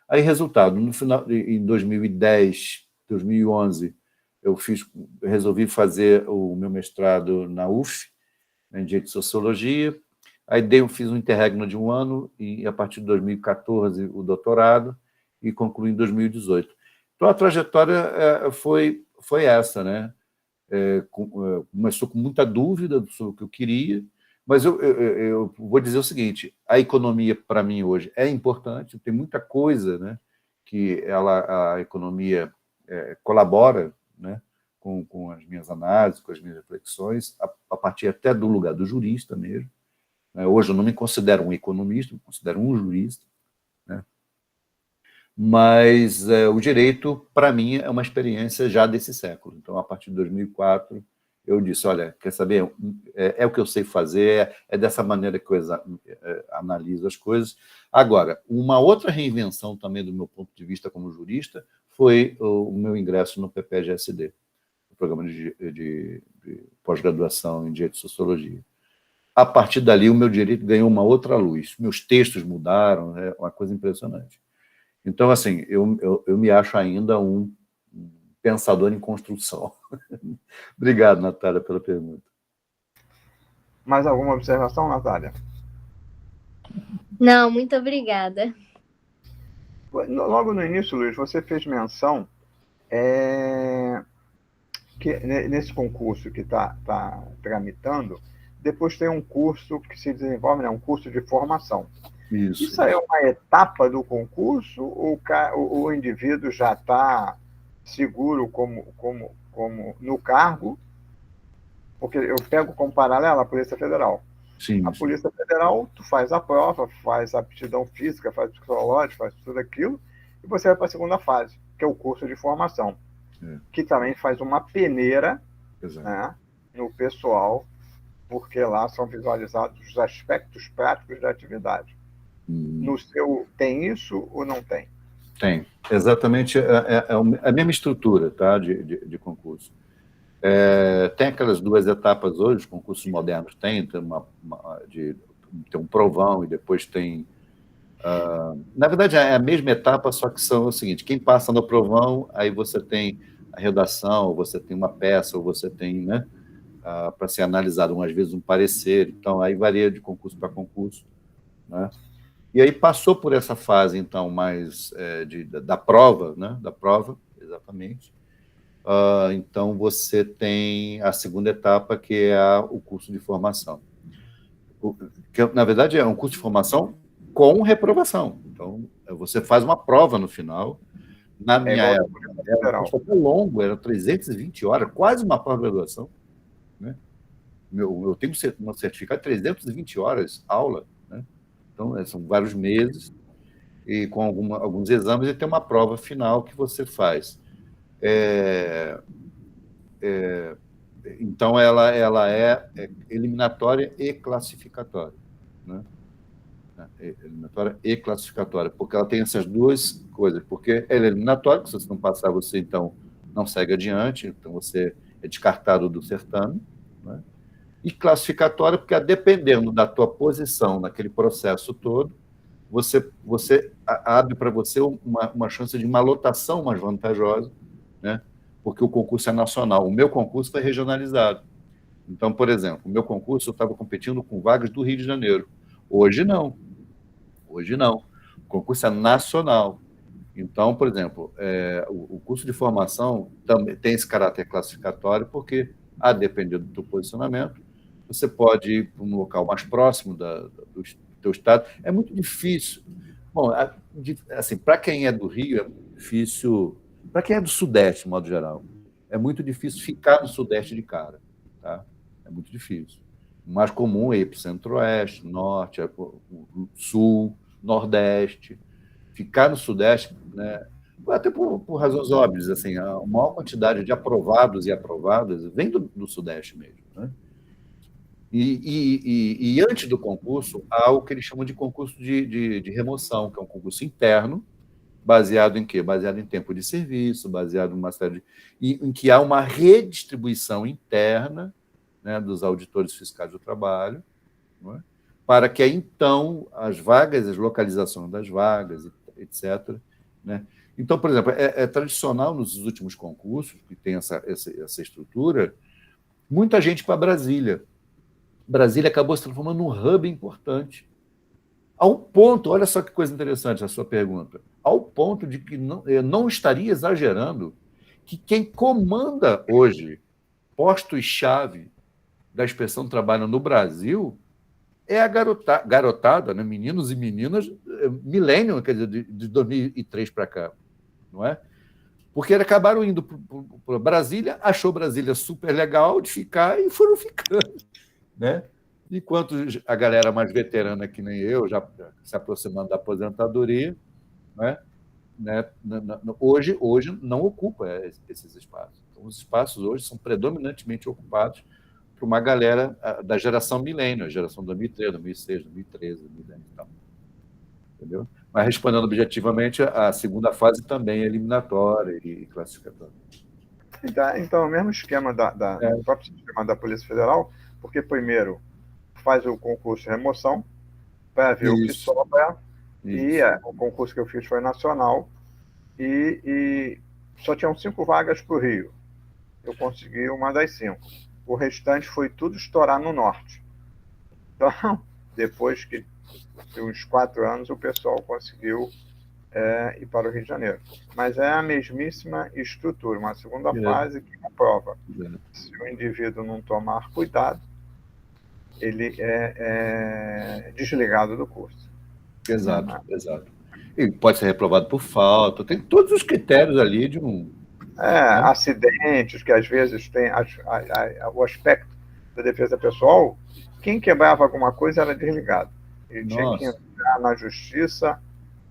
Aí, resultado, no final, em 2010, 2011, eu resolvi fazer o meu mestrado na UF, em Direito de Sociologia. Aí fiz um interregno de 1 ano e, a partir de 2014, o doutorado, e concluí em 2018. Então, a trajetória foi essa, né? Começou com muita dúvida sobre o que eu queria, mas eu vou dizer o seguinte, a economia, para mim, hoje, é importante, tem muita coisa, né, que a economia colabora, né, com as minhas análises, com as minhas reflexões, a partir até do lugar do jurista mesmo. Hoje eu não me considero um economista, me considero um jurista, né? Mas o direito, para mim, é uma experiência já desse século. Então, a partir de 2004, eu disse, olha, quer saber, é o que eu sei fazer, é dessa maneira que eu analiso as coisas. Agora, uma outra reinvenção também do meu ponto de vista como jurista foi o meu ingresso no PPGSD, o Programa de Pós-Graduação em Direito de Sociologia. A partir dali, o meu direito ganhou uma outra luz. Meus textos mudaram, é uma coisa impressionante. Então, assim, eu me acho ainda um pensador em construção. Obrigado, Natália, pela pergunta. Mais alguma observação, Natália? Não, muito obrigada. Logo no início, Luiz, você fez menção que nesse concurso que está tramitando, depois tem um curso que se desenvolve, né, um curso de formação. Isso é uma etapa do concurso ou o indivíduo já está seguro como no cargo? Porque eu pego como paralelo a Polícia Federal. Sim, a Polícia Federal, tu faz a prova, faz a aptidão física, faz psicológico, faz tudo aquilo, e você vai para a segunda fase, que é o curso de formação, que também faz uma peneira, né, no pessoal, porque lá são visualizados os aspectos práticos da atividade. No seu, tem isso ou não tem? Tem. Exatamente a mesma estrutura, tá, de concurso. Tem aquelas 2 etapas hoje, os concursos modernos tem um provão e depois tem... na verdade, é a mesma etapa, só que são o seguinte, quem passa no provão, aí você tem a redação, ou você tem uma peça, ou você tem, né, para ser analisado, às vezes, um parecer. Então, aí varia de concurso para concurso, né? E aí passou por essa fase, então, mais da prova, né? Da prova, exatamente. Então, você tem a segunda etapa, que é o curso de formação. Que, na verdade, é um curso de formação com reprovação. Então, você faz uma prova no final. Na minha época, era um curso até longo, era 320 horas, quase uma pós-graduação, né? Eu tenho um certificado de 320 horas aula, né? Então, são vários meses, e com alguns exames, e tem uma prova final que você faz. Então, ela é eliminatória e classificatória, né? Eliminatória e classificatória, porque ela tem essas 2 coisas, porque ela é eliminatória, se você não passar, você, então, não segue adiante, então você é descartado do certame, né? E classificatória, porque, dependendo da tua posição naquele processo todo, você abre para você uma chance de uma lotação mais vantajosa, né? Porque o concurso é nacional. O meu concurso foi regionalizado. Então, por exemplo, o meu concurso eu estava competindo com vagas do Rio de Janeiro. Hoje não. Hoje não. O concurso é nacional. Então, por exemplo, o curso de formação também tem esse caráter classificatório, porque, a depender do teu posicionamento, você pode ir para um local mais próximo teu estado. É muito difícil. Bom, assim, para quem é do Rio, é muito difícil. Para quem é do Sudeste, de modo geral, é muito difícil ficar no Sudeste de cara. Tá? É muito difícil. O mais comum é ir para o Centro-Oeste, Norte, Sul, Nordeste. Ficar no Sudeste, né, até por razões óbvias, assim, a maior quantidade de aprovados e aprovadas vem do Sudeste mesmo. Né? E antes do concurso, há o que eles chamam de concurso de remoção, que é um concurso interno, baseado em quê? Baseado em tempo de serviço, baseado em uma série em que há uma redistribuição interna, né, dos auditores fiscais do trabalho, não é? Para que, então, as vagas, as localizações das vagas, etc. Né? Então, por exemplo, é tradicional nos últimos concursos, que tem essa estrutura, muita gente para Brasília. Brasília acabou se transformando num hub importante. Ao ponto, olha só que coisa interessante a sua pergunta, ao ponto de que eu não estaria exagerando que quem comanda hoje postos-chave da inspeção do trabalho no Brasil é a garotada, né? Meninos e meninas, milênio, quer dizer, de 2003 para cá, não é? Porque eles acabaram indo para Brasília, achou Brasília super legal de ficar e foram ficando, né? Enquanto a galera mais veterana, que nem eu, já se aproximando da aposentadoria, né? Hoje não ocupa esses espaços. Então, os espaços hoje são predominantemente ocupados por uma galera da geração milênio, a geração 2003, 2006, 2013, 2010 e tal. Entendeu? Mas, respondendo objetivamente, a segunda fase também é eliminatória e classificatória. Então, o mesmo esquema do próprio sistema da Polícia Federal, porque primeiro faz o concurso de remoção para ver o que sobra, e o concurso que eu fiz foi nacional, e só tinham 5 vagas para o Rio. Eu consegui uma das 5. O restante foi tudo estourar no norte. Então, depois de uns 4 anos, o pessoal conseguiu ir para o Rio de Janeiro. Mas é a mesmíssima estrutura, uma segunda fase que comprova. Se o indivíduo não tomar cuidado, ele é desligado do curso. Exato. Ele pode ser reprovado por falta, tem todos os critérios ali de um... Acidentes, que às vezes tem o aspecto da defesa pessoal, quem quebrava alguma coisa era desligado. Ele tinha que entrar na justiça,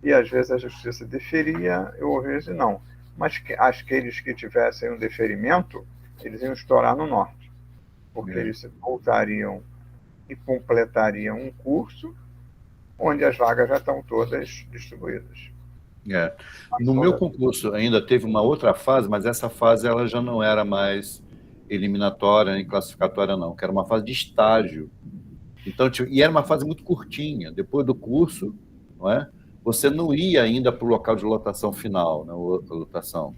e às vezes a justiça deferia, ou às vezes não. Mas aqueles que tivessem um deferimento, eles iam estourar no norte, porque eles voltariam e completariam um curso onde as vagas já estão todas distribuídas. No meu concurso ainda teve uma outra fase, mas essa fase ela já não era mais eliminatória nem classificatória, não, que era uma fase de estágio. Então, e era uma fase muito curtinha. Depois do curso, não é? Você não ia ainda para o local de lotação final, né, lotação.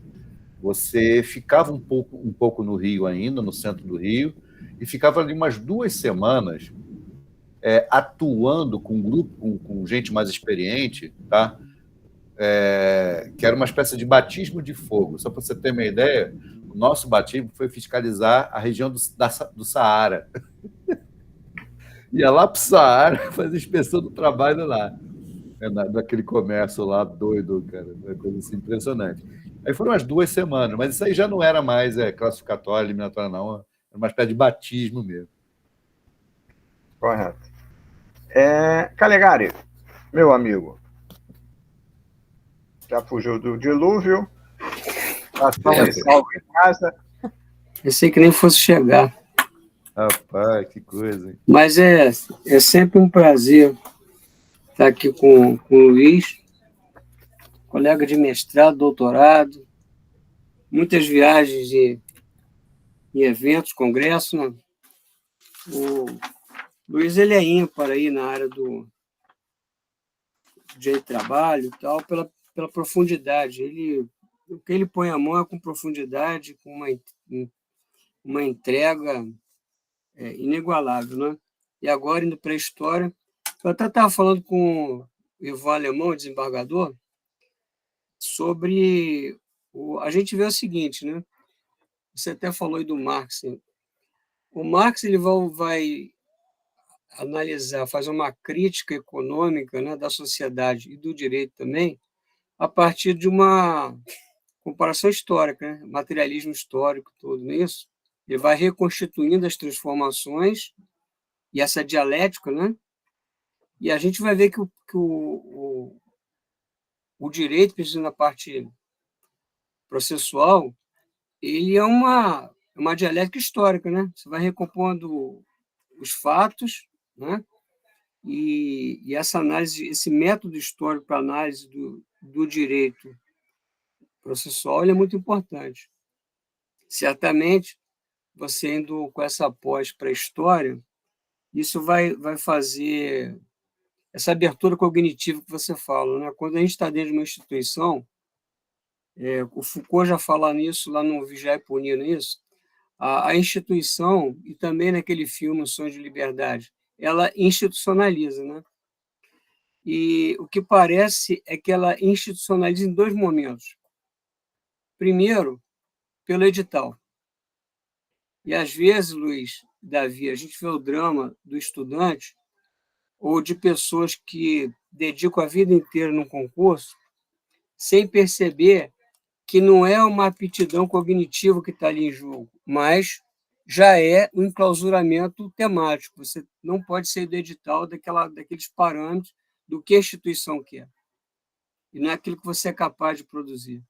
Você ficava um pouco no Rio ainda, no centro do Rio, e ficava ali umas 2 semanas atuando com um grupo, com gente mais experiente, tá? Que era uma espécie de batismo de fogo. Só para você ter uma ideia, o nosso batismo foi fiscalizar a região do Saara. Ia lá para o Saara fazer inspeção do trabalho lá, daquele comércio lá doido, cara, uma coisa assim, impressionante. Aí foram umas 2 semanas, mas isso aí já não era mais classificatório, eliminatório, não, era uma espécie de batismo mesmo. Correto. Calegari, meu amigo, já fugiu do dilúvio, está salvo em casa. Pensei que nem fosse chegar. Rapaz, que coisa, hein? Mas é sempre um prazer estar aqui com o Luiz, colega de mestrado, doutorado, muitas viagens em eventos, congressos. Né? O Luiz ele é ímpar aí na área do direito de trabalho e tal, pela profundidade. O que ele põe a mão é com profundidade, com uma entrega inigualável. Né? E agora, indo para a história, eu até estava falando com o Ivan Alemão, desembargador, sobre... A gente vê o seguinte, né? Você até falou aí do Marx. O Marx ele vai analisar, fazer uma crítica econômica, né, da sociedade e do direito também, a partir de uma comparação histórica, né? Materialismo histórico todo, não é isso? Ele vai reconstituindo as transformações e essa dialética, né? E a gente vai ver que o direito, principalmente na parte processual, ele é uma dialética histórica, né? Você vai recompondo os fatos, né? E essa análise, esse método histórico para análise do direito processual, ele é muito importante. Certamente, você indo com essa pós para a história, isso vai fazer essa abertura cognitiva que você fala, né? Quando a gente está dentro de uma instituição, o Foucault já fala nisso lá no Vigiar e Punir, não é isso? A instituição, e também naquele filme O Sonho de Liberdade, ela institucionaliza, né? E o que parece é que ela institucionaliza em dois momentos. Primeiro, pelo edital. E, às vezes, Luiz, Davi, a gente vê o drama do estudante ou de pessoas que dedicam a vida inteira num concurso sem perceber que não é uma aptidão cognitiva que está ali em jogo, mas já é um enclausuramento temático. Você não pode sair do edital daqueles parâmetros do que a instituição quer. E não é aquilo que você é capaz de produzir.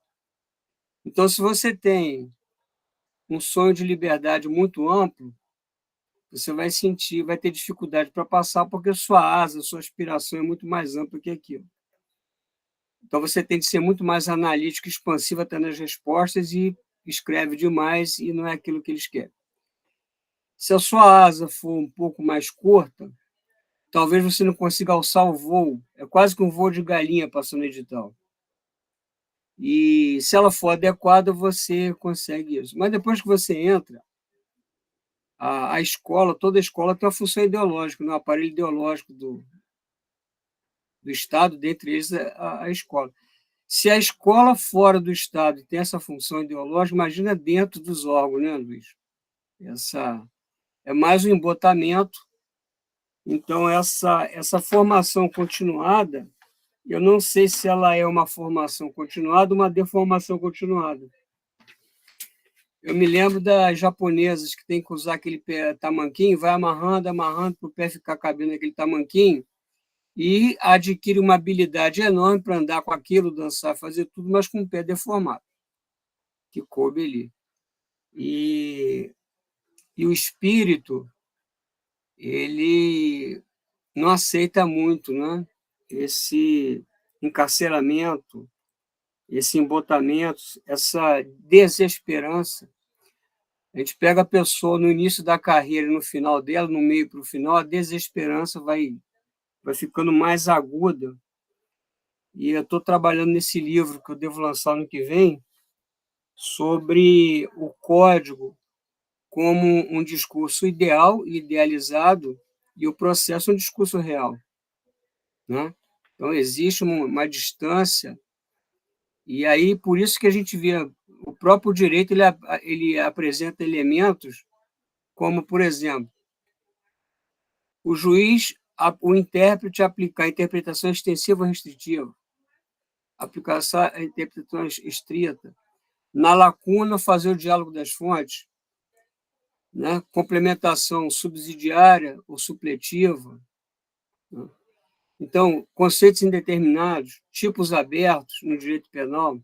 Então, se você tem um sonho de liberdade muito amplo, você vai ter dificuldade para passar, porque sua asa, sua aspiração é muito mais ampla que aquilo. Então, você tem de ser muito mais analítico, expansivo até nas respostas e escreve demais e não é aquilo que eles querem. Se a sua asa for um pouco mais curta, talvez você não consiga alçar o voo. É quase que um voo de galinha passando no edital. E se ela for adequada, você consegue isso. Mas depois que você entra, a escola, toda a escola tem uma função ideológica, um aparelho ideológico do Estado, dentre eles a escola. Se a escola fora do Estado tem essa função ideológica, imagina dentro dos órgãos, né, Luiz? Essa é mais um embotamento. Então, essa formação continuada, eu não sei se ela é uma formação continuada ou uma deformação continuada. Eu me lembro das japonesas que tem que usar aquele tamanquinho, vai amarrando para o pé ficar cabendo naquele tamanquinho, e adquire uma habilidade enorme para andar com aquilo, dançar, fazer tudo, mas com o pé deformado, que coube ali. E o espírito, ele não aceita muito, né? Esse encarceramento, esse embotamento, essa desesperança. A gente pega a pessoa no início da carreira, no final dela, no meio para o final, a desesperança vai ficando mais aguda. E eu estou trabalhando nesse livro que eu devo lançar no que vem, sobre o código como um discurso ideal, idealizado, e o processo é um discurso real, né? Então, existe uma distância, e aí, por isso que a gente vê o próprio direito, ele apresenta elementos como, por exemplo, o juiz, o intérprete aplicar a interpretação extensiva ou restritiva, aplicação a interpretação estrita, na lacuna fazer o diálogo das fontes, né? Complementação subsidiária ou supletiva, né? Então, conceitos indeterminados, tipos abertos no direito penal,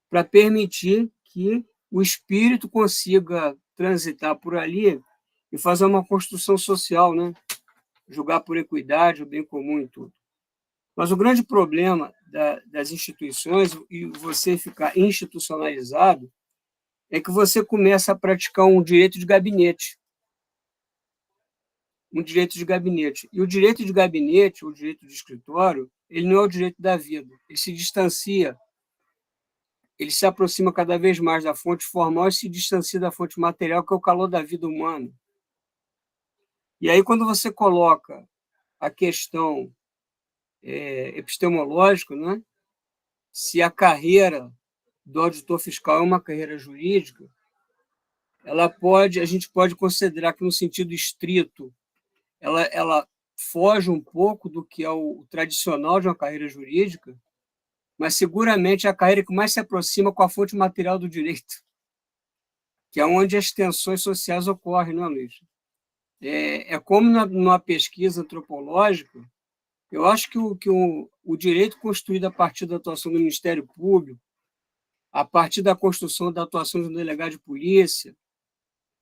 para permitir que o espírito consiga transitar por ali e fazer uma construção social, né? Julgar por equidade, o bem comum e tudo. Mas o grande problema das instituições, e você ficar institucionalizado, é que você começa a praticar um direito de gabinete. Um direito de gabinete. E o direito de gabinete, o direito de escritório, ele não é o direito da vida. Ele se distancia, ele se aproxima cada vez mais da fonte formal e se distancia da fonte material, que é o calor da vida humana. E aí, quando você coloca a questão epistemológica, né? Se a carreira do auditor fiscal é uma carreira jurídica, a gente pode considerar que, no sentido estrito, ela foge um pouco do que é o tradicional de uma carreira jurídica, mas seguramente é a carreira que mais se aproxima com a fonte material do direito, que é onde as tensões sociais ocorrem, não é, Luiz? É como numa pesquisa antropológica, eu acho que o direito construído a partir da atuação do Ministério Público, a partir da construção da atuação de um delegado de polícia,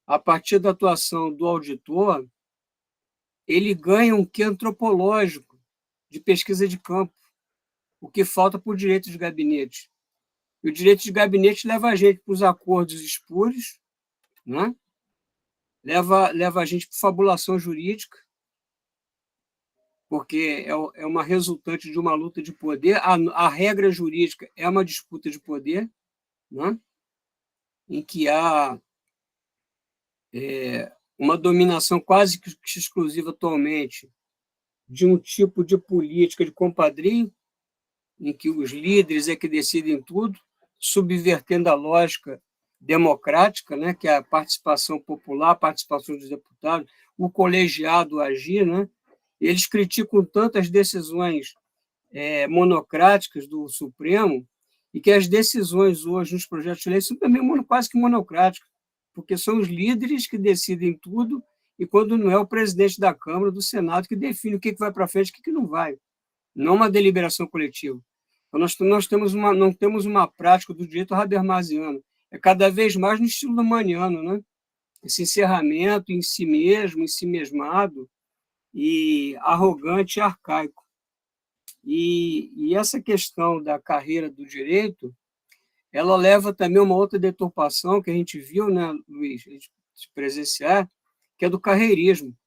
a partir da atuação do auditor, ele ganha um quê antropológico de pesquisa de campo, o que falta para o direito de gabinete. E o direito de gabinete leva a gente para os acordos espúrios, né? leva a gente para fabulação jurídica, porque é uma resultante de uma luta de poder. A regra jurídica é uma disputa de poder, né? Em que há uma dominação quase que exclusiva atualmente de um tipo de política de compadrio, em que os líderes é que decidem tudo, subvertendo a lógica democrática, né, que é a participação popular, a participação dos deputados, o colegiado agir, né? Eles criticam tanto as decisões monocráticas do Supremo, e que as decisões hoje nos projetos de lei são também quase que monocráticas, porque são os líderes que decidem tudo, e quando não é o presidente da Câmara, do Senado, que define o que vai para frente e o que não vai. Não uma deliberação coletiva. Então, nós não temos uma prática do direito habermasiano. É cada vez mais no estilo domaniano, né? Esse encerramento em si mesmo, em si mesmado, e arrogante e arcaico. E essa questão da carreira do direito, ela leva também a uma outra deturpação que a gente viu, né, Luiz, a gente presenciar, que é do carreirismo.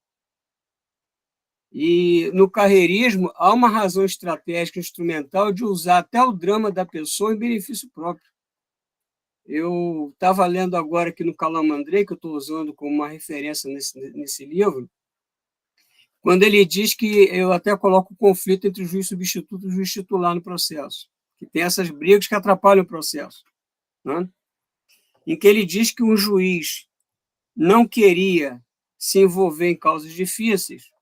E no carreirismo há uma razão estratégica instrumental de usar até o drama da pessoa em benefício próprio. Eu estava lendo agora aqui no Calamandrei, que eu estou usando como uma referência nesse livro, quando ele diz que eu até coloco o conflito entre o juiz substituto e o juiz titular no processo, que tem essas brigas que atrapalham o processo, né? Em que ele diz que um juiz não queria se envolver em causas difíceis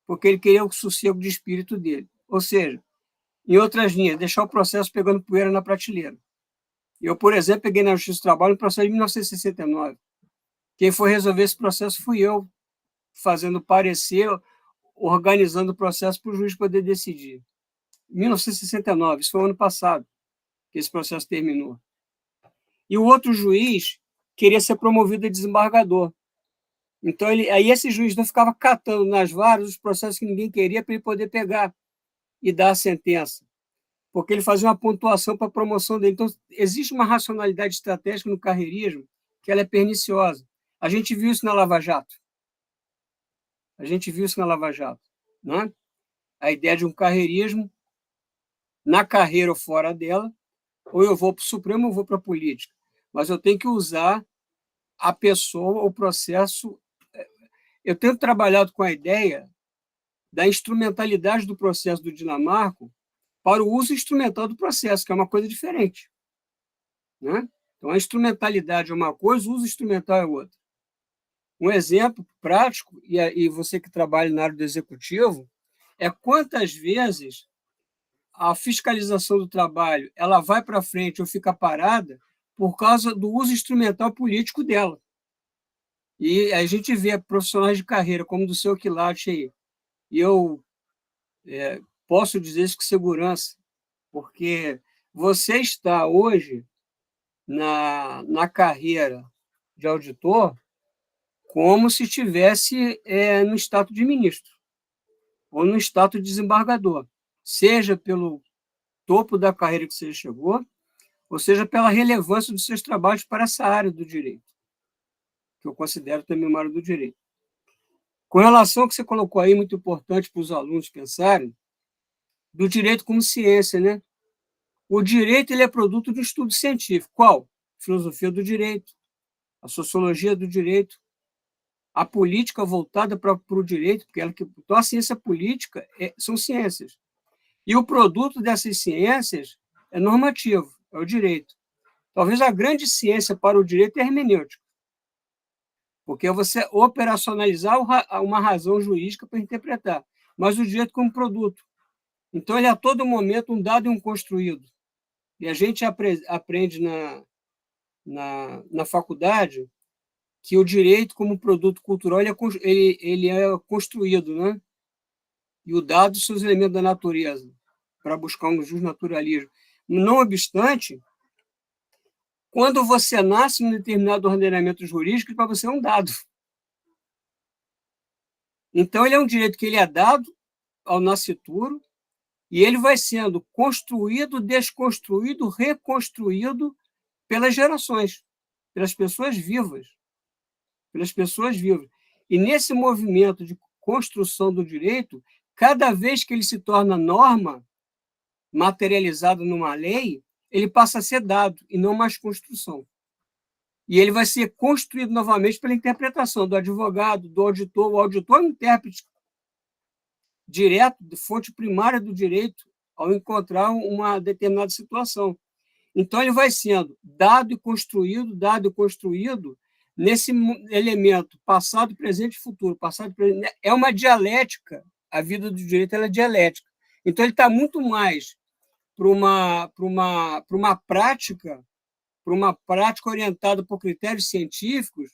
porque ele queria o sossego de espírito dele. Ou seja, em outras linhas, deixar o processo pegando poeira na prateleira. Eu, por exemplo, peguei na Justiça do Trabalho um processo de 1969. Quem foi resolver esse processo fui eu, fazendo parecer, organizando o processo para o juiz poder decidir. 1969, isso foi o ano passado que esse processo terminou. E o outro juiz queria ser promovido a desembargador. Então, aí esse juiz não ficava catando nas varas os processos que ninguém queria para ele poder pegar e dar a sentença, porque ele fazia uma pontuação para a promoção dele. Então, existe uma racionalidade estratégica no carreirismo que ela é perniciosa. A gente viu isso na Lava Jato. Né? A ideia de um carreirismo na carreira ou fora dela, ou eu vou para o Supremo ou eu vou para a política, mas eu tenho que usar a pessoa, o processo. Eu tenho trabalhado com a ideia da instrumentalidade do processo do Dinamarco para o uso instrumental do processo, que é uma coisa diferente, né? Então, a instrumentalidade é uma coisa, o uso instrumental é outra. Um exemplo prático, e você que trabalha na área do executivo, é quantas vezes a fiscalização do trabalho ela vai para frente ou fica parada por causa do uso instrumental político dela. E a gente vê profissionais de carreira, como do seu quilate aí. E eu posso dizer isso com segurança, porque você está hoje na carreira de auditor como se estivesse no status de ministro ou no status de desembargador, seja pelo topo da carreira que você chegou, ou seja pela relevância dos seus trabalhos para essa área do direito, que eu considero também uma área do direito. Com relação ao que você colocou aí, muito importante para os alunos pensarem, do direito como ciência, né? O direito ele é produto de um estudo científico. Qual? Filosofia do direito, a sociologia do direito, a política voltada para o direito, porque então a ciência política são ciências. E o produto dessas ciências é normativo, é o direito. Talvez a grande ciência para o direito é a hermenêutica, porque é você operacionalizar uma razão jurídica para interpretar. mas o direito como produto. Então, ele é a todo momento um dado e um construído. E a gente aprende na faculdade que o direito como produto cultural ele é construído, né? E o dado são os elementos da natureza, para buscar um justnaturalismo. Não obstante, quando você nasce num determinado ordenamento jurídico, para você é um dado. Então, ele é um direito que ele é dado ao nascituro, e ele vai sendo construído, desconstruído, reconstruído pelas gerações, pelas pessoas vivas. Pelas pessoas vivas. E nesse movimento de construção do direito, cada vez que ele se torna norma, materializado numa lei, ele passa a ser dado e não mais construção. E ele vai ser construído novamente pela interpretação do advogado, do auditor. O auditor é um intérprete direto, de fonte primária do direito, ao encontrar uma determinada situação. Então, ele vai sendo dado e construído nesse elemento passado, presente e futuro. Passado, presente, é uma dialética. A vida do direito ela é dialética. Então, ele está muito mais para uma prática orientada por critérios científicos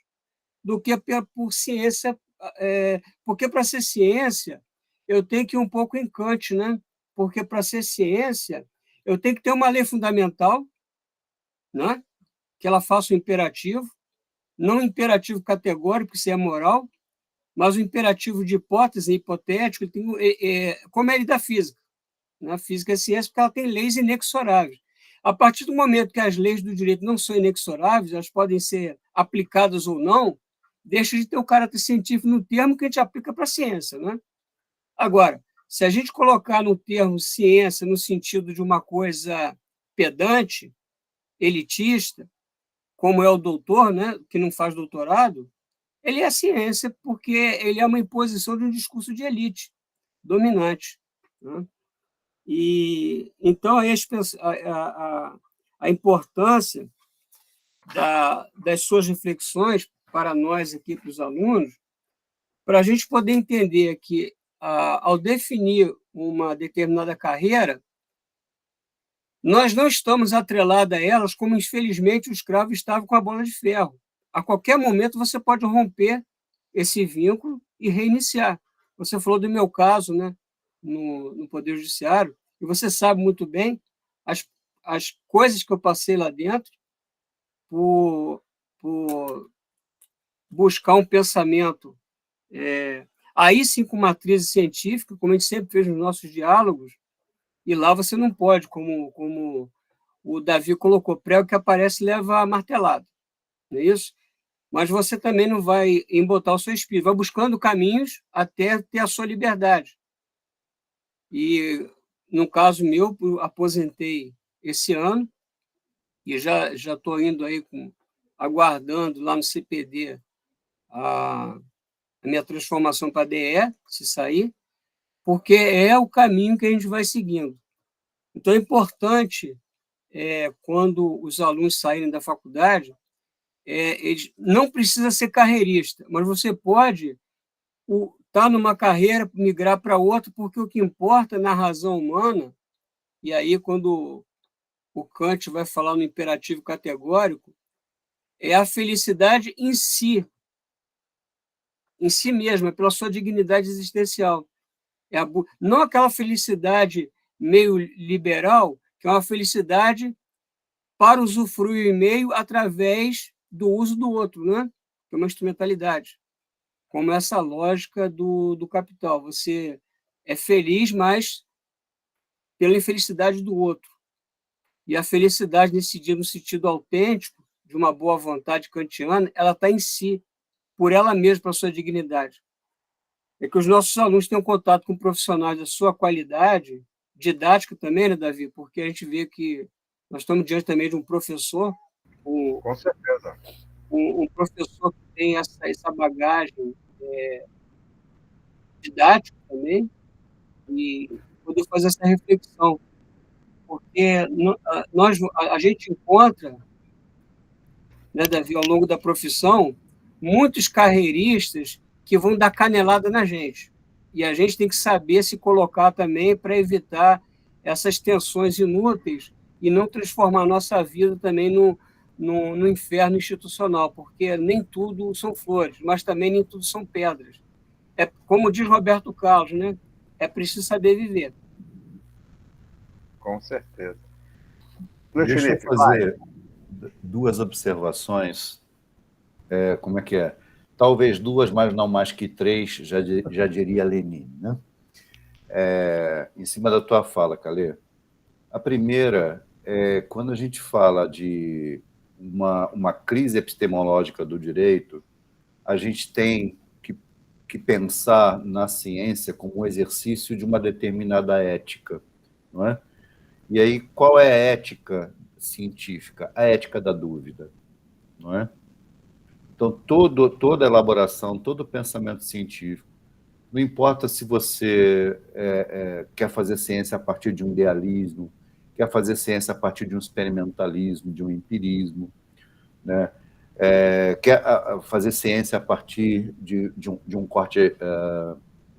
do que por ciência, porque para ser ciência eu tenho que ir um pouco em Kant, né? Porque para ser ciência eu tenho que ter uma lei fundamental, né? Que ela faça o imperativo, não um imperativo categórico, isso é moral, mas o imperativo de hipótese, hipotético, como é ele da física. A física é ciência porque ela tem leis inexoráveis. A partir do momento que as leis do direito não são inexoráveis, elas podem ser aplicadas ou não, deixa de ter o caráter científico no termo que a gente aplica para a ciência, né? Agora, se a gente colocar no termo ciência no sentido de uma coisa pedante, elitista, como é o doutor, né, que não faz doutorado, ele é ciência porque ele é uma imposição de um discurso de elite dominante, né? E então a importância das suas reflexões para nós aqui, para os alunos, para a gente poder entender que, ao definir uma determinada carreira, nós não estamos atrelados a elas como, infelizmente, o escravo estava com a bola de ferro. A qualquer momento você pode romper esse vínculo e reiniciar. Você falou do meu caso, né, no Poder Judiciário, e você sabe muito bem as coisas que eu passei lá dentro por buscar um pensamento, aí sim com matriz científica, como a gente sempre fez nos nossos diálogos, e lá você não pode, como o Davi colocou, prego que aparece leva a martelada, não é isso? Mas você também não vai embotar o seu espírito, vai buscando caminhos até ter a sua liberdade. E, no caso meu, eu aposentei esse ano, e já estou indo aí aguardando lá no CPD a minha transformação para DE, se sair, porque é o caminho que a gente vai seguindo. Então, é importante, quando os alunos saírem da faculdade, eles não precisa ser carreirista, mas você pode estar numa carreira, migrar para outra, porque o que importa na razão humana, e aí quando o Kant vai falar no imperativo categórico, é a felicidade em si mesma, pela sua dignidade existencial. Não aquela felicidade meio liberal, que é uma felicidade para usufruir o meio através do uso do outro, né? Que é uma instrumentalidade. Como essa lógica do capital. Você é feliz, mas pela infelicidade do outro. E a felicidade, no sentido autêntico, de uma boa vontade kantiana, ela está em si, por ela mesma, para a sua dignidade. É que os nossos alunos tenham contato com profissionais da sua qualidade, didática também, né, Davi? Porque a gente vê que nós estamos diante também de um professor, com certeza, um professor que tem essa bagagem didática também, e poder fazer essa reflexão. Porque a gente encontra, né, Davi, ao longo da profissão, muitos carreiristas que vão dar canelada na gente. E a gente tem que saber se colocar também para evitar essas tensões inúteis e não transformar a nossa vida também no inferno institucional, porque nem tudo são flores, mas também nem tudo são pedras. É como diz Roberto Carlos, né? É preciso saber viver. Com certeza. Deixa eu fazer duas observações. Como é que é? Talvez duas, mas não mais que três, já diria Lenin, né? Em cima da tua fala, Calê. A primeira é quando a gente fala de uma crise epistemológica do direito, a gente tem que pensar na ciência como um exercício de uma determinada ética, não é? E aí, qual é a ética científica? A ética da dúvida, não é? Então, toda elaboração, todo pensamento científico, não importa se você quer fazer ciência a partir de um idealismo, quer fazer ciência a partir de um experimentalismo, de um empirismo, né? Quer fazer ciência a partir de um corte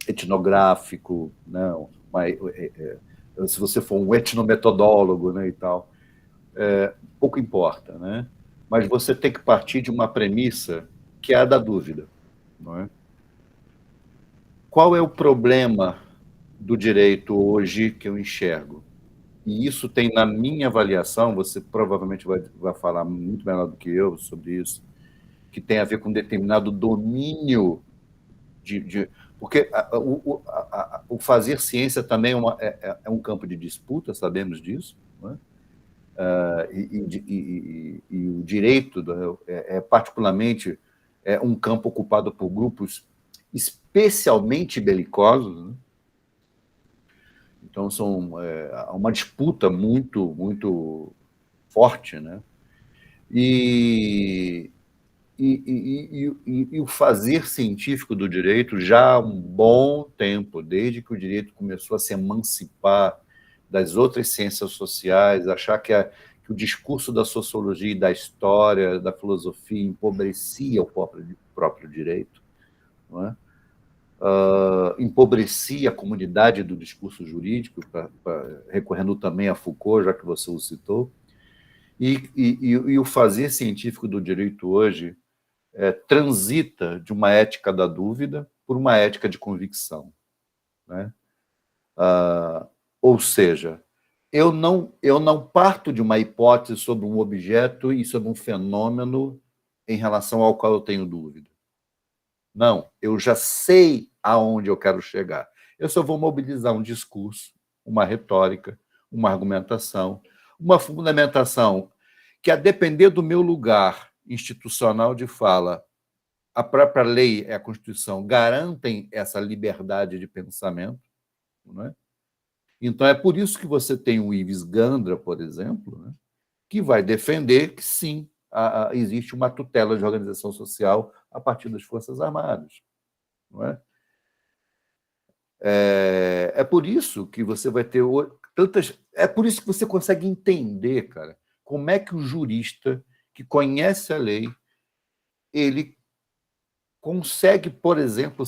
etnográfico, né? Se você for um etnometodólogo, né, e tal, pouco importa, né? Mas você tem que partir de uma premissa que é a da dúvida, não é? Qual é o problema do direito hoje que eu enxergo? E isso tem, na minha avaliação, você provavelmente vai falar muito melhor do que eu sobre isso, que tem a ver com determinado domínio porque o fazer ciência também é um campo de disputa, sabemos disso, não é? E o direito particularmente um campo ocupado por grupos especialmente belicosos, né? Então há uma disputa muito, muito forte, né? E o fazer científico do direito já há um bom tempo, desde que o direito começou a se emancipar das outras ciências sociais, achar que o discurso da sociologia e da história, da filosofia, empobrecia o próprio direito, não é? Empobrecia a comunidade do discurso jurídico, recorrendo também a Foucault, já que você o citou, e o fazer científico do direito hoje transita de uma ética da dúvida por uma ética de convicção, né? Ou seja, eu não parto de uma hipótese sobre um objeto e sobre um fenômeno em relação ao qual eu tenho dúvida. Não, eu já sei aonde eu quero chegar. Eu só vou mobilizar um discurso, uma retórica, uma argumentação, uma fundamentação que, a depender do meu lugar institucional de fala, a própria lei e a Constituição garantem essa liberdade de pensamento, não é? Então, é por isso que você tem o Ives Gandra, por exemplo, né, que vai defender que, sim, existe uma tutela de organização social a partir das Forças Armadas, não é? É por isso que você vai ter tantas... É por isso que você consegue entender, cara, como é que o jurista que conhece a lei, ele consegue, por exemplo,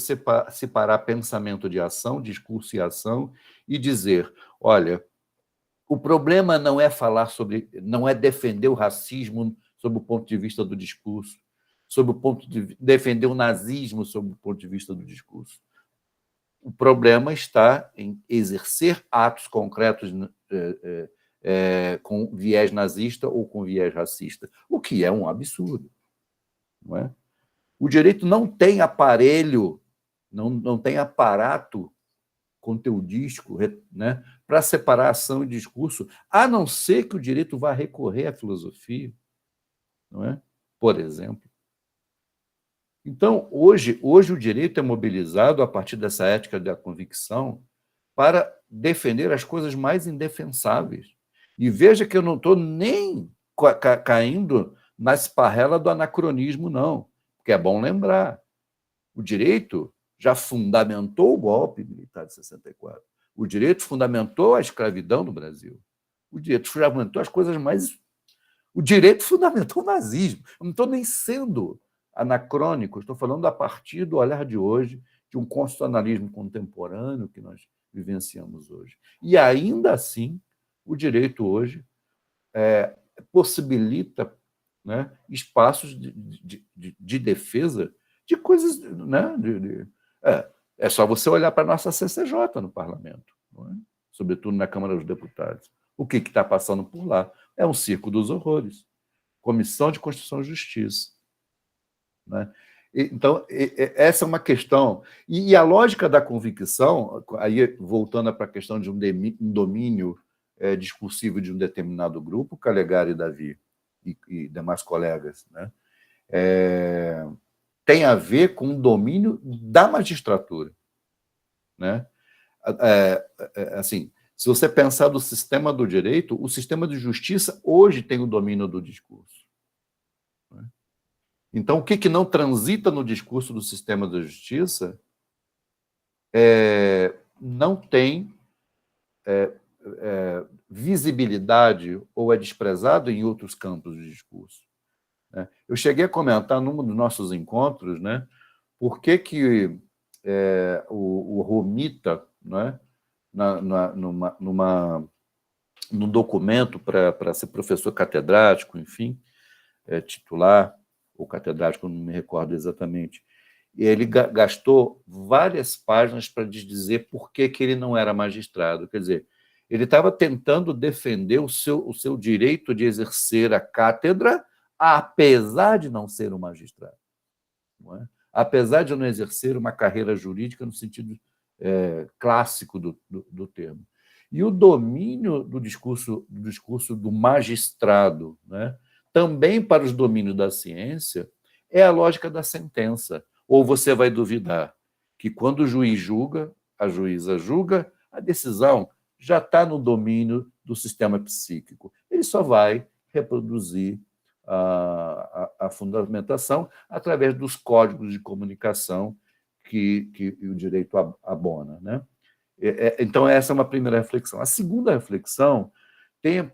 separar pensamento de ação, discurso e ação, e dizer, olha, o problema não é não é defender o racismo sob o ponto de vista do discurso, defender o nazismo sob o ponto de vista do discurso. O problema está em exercer atos concretos com viés nazista ou com viés racista, o que é um absurdo, não é? O direito não tem aparelho, não tem aparato conteudístico, né, para separar ação e discurso, a não ser que o direito vá recorrer à filosofia, não é? Por exemplo. Então, hoje o direito é mobilizado a partir dessa ética da convicção para defender as coisas mais indefensáveis. E veja que eu não estou nem caindo na esparrela do anacronismo, não, porque é bom lembrar. O direito já fundamentou o golpe militar de 64. O direito fundamentou a escravidão no Brasil. O direito fundamentou as coisas mais... O direito fundamentou o nazismo. Eu não estou nem sendo anacrônico, estou falando a partir do olhar de hoje de um constitucionalismo contemporâneo que nós vivenciamos hoje. E, ainda assim, o direito hoje possibilita, né, espaços de defesa de coisas... Né, é só você olhar para a nossa CCJ no parlamento, não é? Sobretudo na Câmara dos Deputados. O que está passando por lá? É um circo dos horrores. Comissão de Constituição e Justiça. Né? Então, essa é uma questão. E a lógica da convicção, aí voltando para a questão de um domínio discursivo de um determinado grupo, Calegari e Davi e demais colegas, né? Tem a ver com o domínio da magistratura. Né? Assim, se você pensar do sistema do direito, o sistema de justiça hoje tem o domínio do discurso. Né? Então, o que não transita no discurso do sistema da justiça não tem visibilidade ou é desprezado em outros campos de discurso. Né? Eu cheguei a comentar num dos nossos encontros, né, por que o Romita, né, num documento para ser professor catedrático, enfim, titular, ou catedrático, não me recordo exatamente, e ele gastou várias páginas para dizer por que ele não era magistrado. Quer dizer, ele estava tentando defender o seu direito de exercer a cátedra, apesar de não ser um magistrado. Não é? Apesar de não exercer uma carreira jurídica no sentido clássico do termo. E o domínio do discurso do magistrado, né, também para os domínios da ciência, é a lógica da sentença. Ou você vai duvidar que, quando o juiz julga, a juíza julga, a decisão já está no domínio do sistema psíquico. Ele só vai reproduzir a fundamentação através dos códigos de comunicação que o direito abona. Né? Então, essa é uma primeira reflexão. A segunda reflexão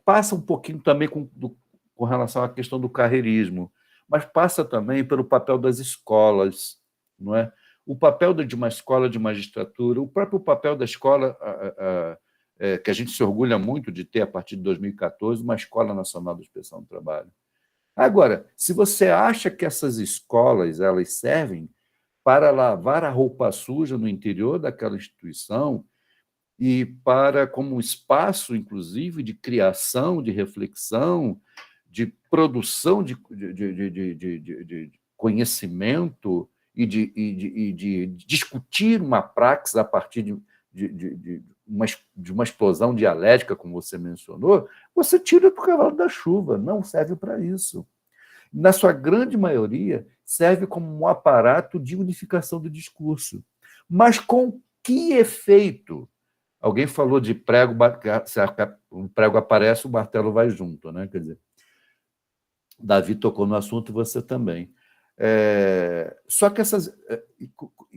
passa um pouquinho também com relação à questão do carreirismo, mas passa também pelo papel das escolas, não é? O papel de uma escola de magistratura, o próprio papel da escola, que a gente se orgulha muito de ter, a partir de 2014, uma Escola Nacional de Inspeção do Trabalho. Agora, se você acha que essas escolas elas servem para lavar a roupa suja no interior daquela instituição e como um espaço, inclusive, de criação, de reflexão, de produção de conhecimento e de discutir uma praxis a partir de uma explosão dialética, como você mencionou, você tira do cavalo da chuva, não serve para isso. Na sua grande maioria, serve como um aparato de unificação do discurso. Mas com que efeito? Alguém falou de prego, se o prego aparece, o martelo vai junto, né? Quer dizer, Davi tocou no assunto e você também. Só que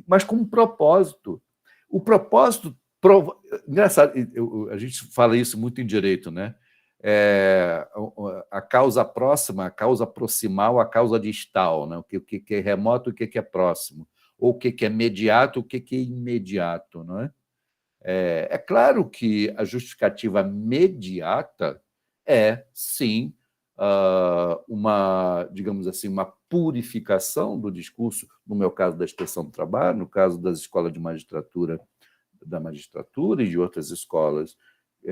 mas com um propósito. O propósito... Engraçado, a gente fala isso muito em direito, né? A causa próxima, a causa proximal, a causa distal, né? O que é remoto, o que é próximo, ou o que é imediato, o que é imediato, não é? É claro que a justificativa imediata é, sim, digamos assim, uma purificação do discurso, no meu caso da inspeção do trabalho, no caso das escolas de magistratura, da magistratura e de outras escolas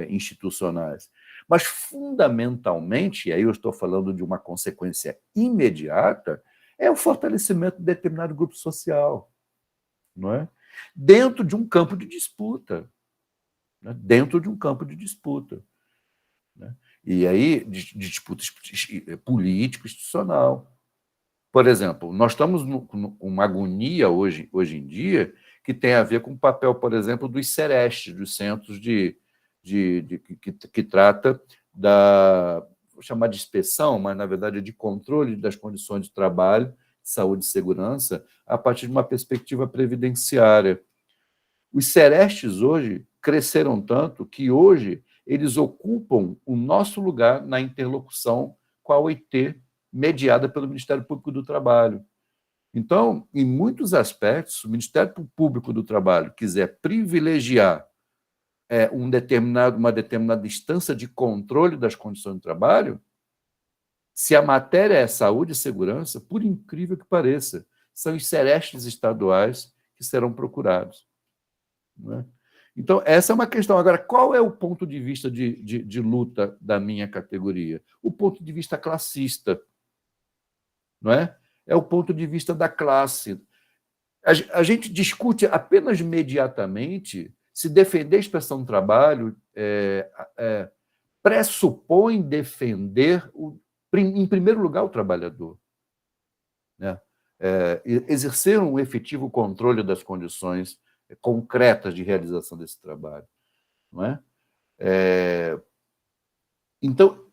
institucionais. Mas, fundamentalmente, e aí eu estou falando de uma consequência imediata, é o fortalecimento de determinado grupo social, não é? Dentro de um campo de disputa. Né? Dentro de um campo de disputa. Né? E aí, de disputa política, institucional. Por exemplo, nós estamos com uma agonia hoje em dia que tem a ver com o papel, por exemplo, dos CEREST, dos centros que trata vou chamar de inspeção, mas, na verdade, é de controle das condições de trabalho, saúde e segurança, a partir de uma perspectiva previdenciária. Os CERESTs hoje cresceram tanto que hoje eles ocupam o nosso lugar na interlocução com a OIT, mediada pelo Ministério Público do Trabalho. Então, em muitos aspectos, o Ministério Público do Trabalho quiser privilegiar uma determinada instância de controle das condições de trabalho, se a matéria é saúde e segurança, por incrível que pareça, são os serestes estaduais que serão procurados. Não é? Então, essa é uma questão. Agora, qual é o ponto de vista de luta da minha categoria? O ponto de vista classista. Não é? É o ponto de vista da classe. A gente discute apenas mediatamente se defender a expressão do trabalho pressupõe defender, em primeiro lugar, o trabalhador. Né? Exercer um efetivo controle das condições concretas de realização desse trabalho. Não é? Então,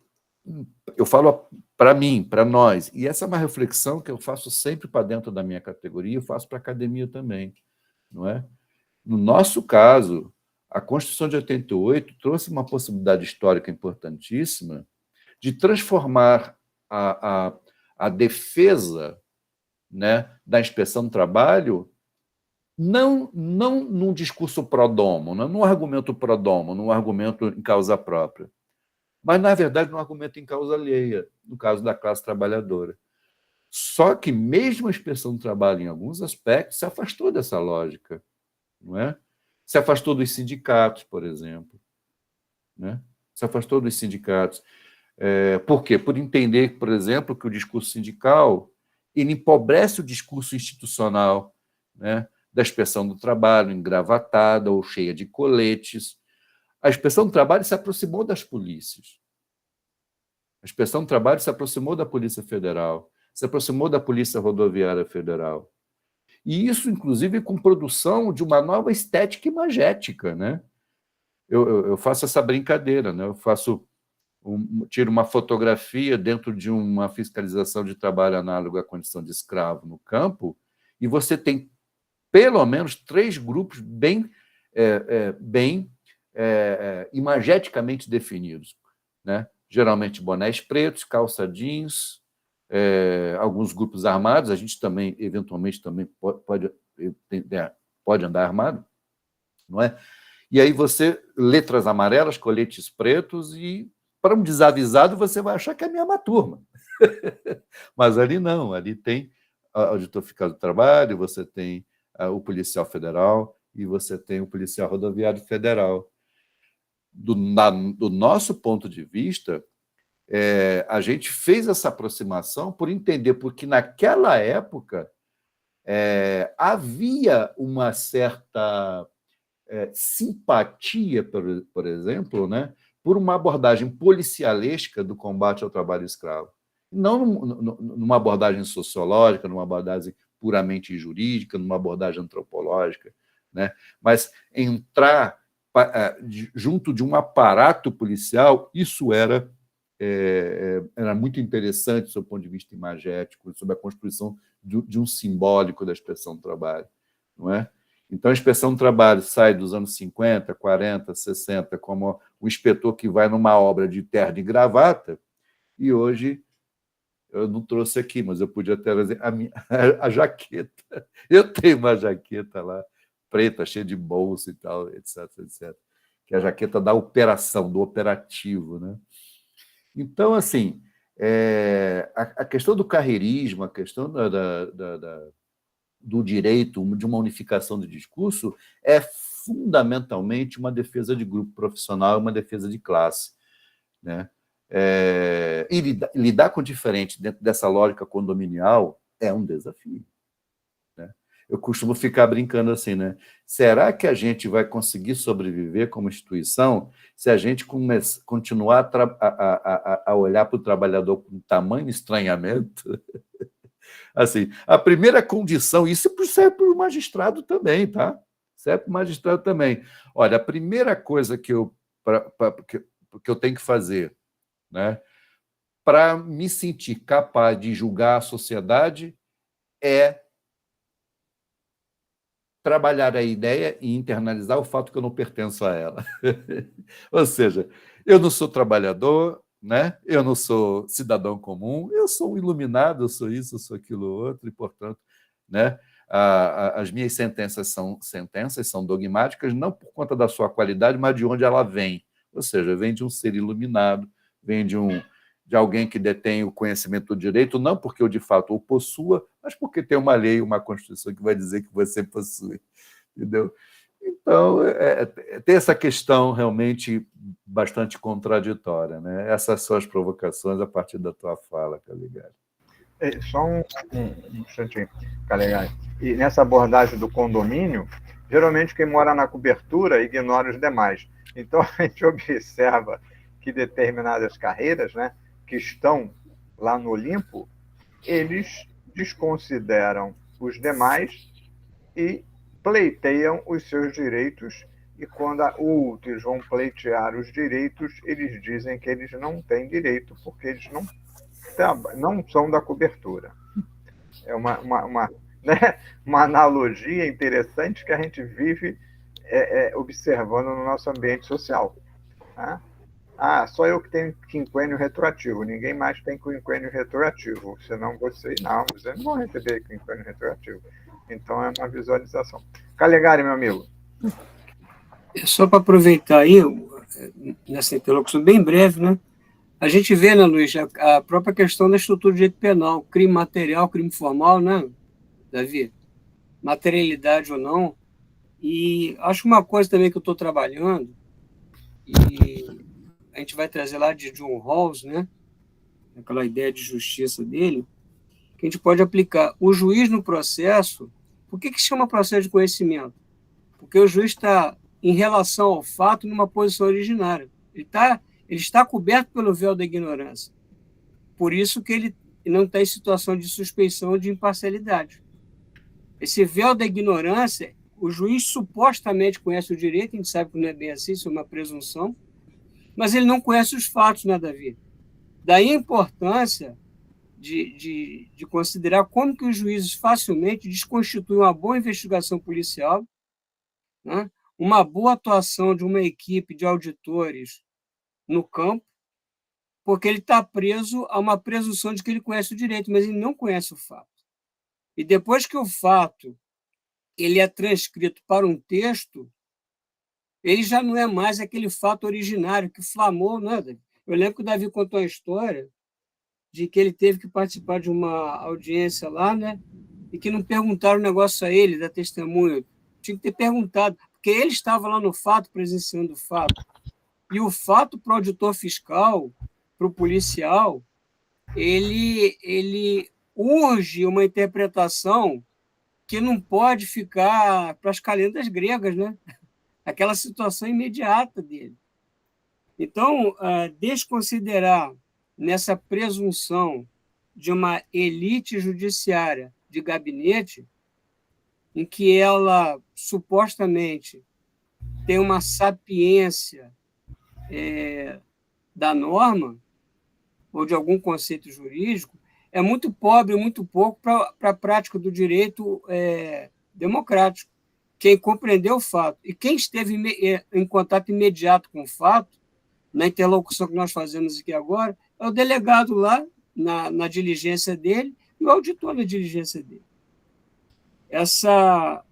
eu falo para mim, para nós, e essa é uma reflexão que eu faço sempre para dentro da minha categoria, eu faço para a academia também. Não é? No nosso caso, a Constituição de 88 trouxe uma possibilidade histórica importantíssima de transformar a defesa, né, da inspeção do trabalho não num discurso pro domo, não num argumento pro domo, num argumento em causa própria, mas, na verdade, num argumento em causa alheia, no caso da classe trabalhadora. Só que mesmo a inspeção do trabalho, em alguns aspectos, se afastou dessa lógica. Não é? Se afastou dos sindicatos, por exemplo. Né? Se afastou dos sindicatos. Por quê? Por entender, por exemplo, que o discurso sindical ele empobrece o discurso institucional, né, da inspeção do trabalho, engravatada ou cheia de coletes. A inspeção do trabalho se aproximou das polícias. A inspeção do trabalho se aproximou da Polícia Federal, se aproximou da Polícia Rodoviária Federal. E isso, inclusive, com produção de uma nova estética imagética. Né? Eu faço essa brincadeira, né? Tiro uma fotografia dentro de uma fiscalização de trabalho análogo à condição de escravo no campo, e você tem pelo menos 3 grupos bem imageticamente definidos. Né? Geralmente bonés pretos, calça jeans, alguns grupos armados, a gente também, eventualmente, também pode andar armado, não é? E aí você, letras amarelas, coletes pretos, e para um desavisado você vai achar que é a mesma turma. Mas ali não, ali tem o auditor fiscal do trabalho, você tem o policial federal e você tem o policial rodoviário federal. Do nosso ponto de vista, a gente fez essa aproximação por entender, porque naquela época havia uma certa simpatia, por exemplo, né, por uma abordagem policialesca do combate ao trabalho escravo. Não numa abordagem sociológica, numa abordagem puramente jurídica, numa abordagem antropológica, né, mas entrar junto de um aparato policial, isso era muito interessante, sob o ponto de vista imagético, sobre a construção de um simbólico da inspeção do trabalho. Não é? Então, a inspeção do trabalho sai dos anos 50, 40, 60, como o inspetor que vai numa obra de terno e gravata, e hoje, eu não trouxe aqui, mas eu podia trazer a jaqueta. Eu tenho uma jaqueta lá, preta, cheia de bolsa e tal, etc, etc. Que é a jaqueta da operação, do operativo. Né? Então, assim, a questão do carreirismo, a questão do direito, de uma unificação do discurso, é fundamentalmente uma defesa de grupo profissional, uma defesa de classe. Né? E lidar com o diferente dentro dessa lógica condominial é um desafio. Né? Eu costumo ficar brincando assim, né? Será que a gente vai conseguir sobreviver como instituição se a gente continuar a olhar para o trabalhador com tamanho estranhamento? Assim, a primeira condição, isso serve para o magistrado também, tá? Serve para o magistrado também. Olha, a primeira coisa que eu tenho que fazer, né, para me sentir capaz de julgar a sociedade é trabalhar a ideia e internalizar o fato que eu não pertenço a ela. Ou seja, eu não sou trabalhador, né? Eu não sou cidadão comum, eu sou um iluminado, eu sou isso, eu sou aquilo outro, e, portanto, né? As minhas sentenças são dogmáticas, não por conta da sua qualidade, mas de onde ela vem. Ou seja, vem de um ser iluminado, vem de alguém que detém o conhecimento do direito, não porque eu, de fato, o possua, mas porque tem uma lei, uma Constituição que vai dizer que você possui. Entendeu? Então, tem essa questão realmente bastante contraditória, né? Essas são as provocações a partir da tua fala, Caligari. Só um instantinho, Caligari. E nessa abordagem do condomínio, geralmente quem mora na cobertura ignora os demais. Então, a gente observa que determinadas carreiras, né, que estão lá no Olimpo, eles desconsideram os demais e pleiteiam os seus direitos, e quando outros vão pleitear os direitos, eles dizem que eles não têm direito, porque eles não são da cobertura. É né, uma analogia interessante que a gente vive observando no nosso ambiente social. Tá? Só eu que tenho quinquênio retroativo, ninguém mais tem quinquênio retroativo, senão vocês não vão receber quinquênio retroativo. Então é uma visualização. Caligari, meu amigo. Só para aproveitar aí, nessa interlocução bem breve, né? A gente vê, né, Luiz, a própria questão da estrutura do direito penal, crime material, crime formal, né, Davi? Materialidade ou não. E acho uma coisa também que eu estou trabalhando, e a gente vai trazer lá de John Rawls, né, aquela ideia de justiça dele, que a gente pode aplicar. O juiz no processo, por que chama processo de conhecimento? Porque o juiz está, em relação ao fato, numa posição originária. Ele está coberto pelo véu da ignorância. Por isso que ele não está em situação de suspeição ou de imparcialidade. Esse véu da ignorância, o juiz supostamente conhece o direito, a gente sabe que não é bem assim, isso é uma presunção, mas ele não conhece os fatos, né, Davi? Daí a importância de considerar como que os juízes facilmente desconstituem uma boa investigação policial, né, uma boa atuação de uma equipe de auditores no campo, porque ele está preso a uma presunção de que ele conhece o direito, mas ele não conhece o fato. E depois que o fato ele é transcrito para um texto, ele já não é mais aquele fato originário que flamou, né? Eu lembro que o Davi contou a história de que ele teve que participar de uma audiência lá, né? E que não perguntaram o negócio a ele, da testemunha. Tinha que ter perguntado, porque ele estava lá no fato, presenciando o fato. E o fato para o auditor fiscal, para o policial, ele urge uma interpretação que não pode ficar para as calendas gregas, né? Aquela situação imediata dele. Então, desconsiderar nessa presunção de uma elite judiciária de gabinete, em que ela supostamente tem uma sapiência da norma ou de algum conceito jurídico, é muito pobre, muito pouco para a prática do direito democrático. Quem compreendeu o fato e quem esteve em contato imediato com o fato, na interlocução que nós fazemos aqui agora, é o delegado lá na diligência dele e o auditor na diligência dele. Essa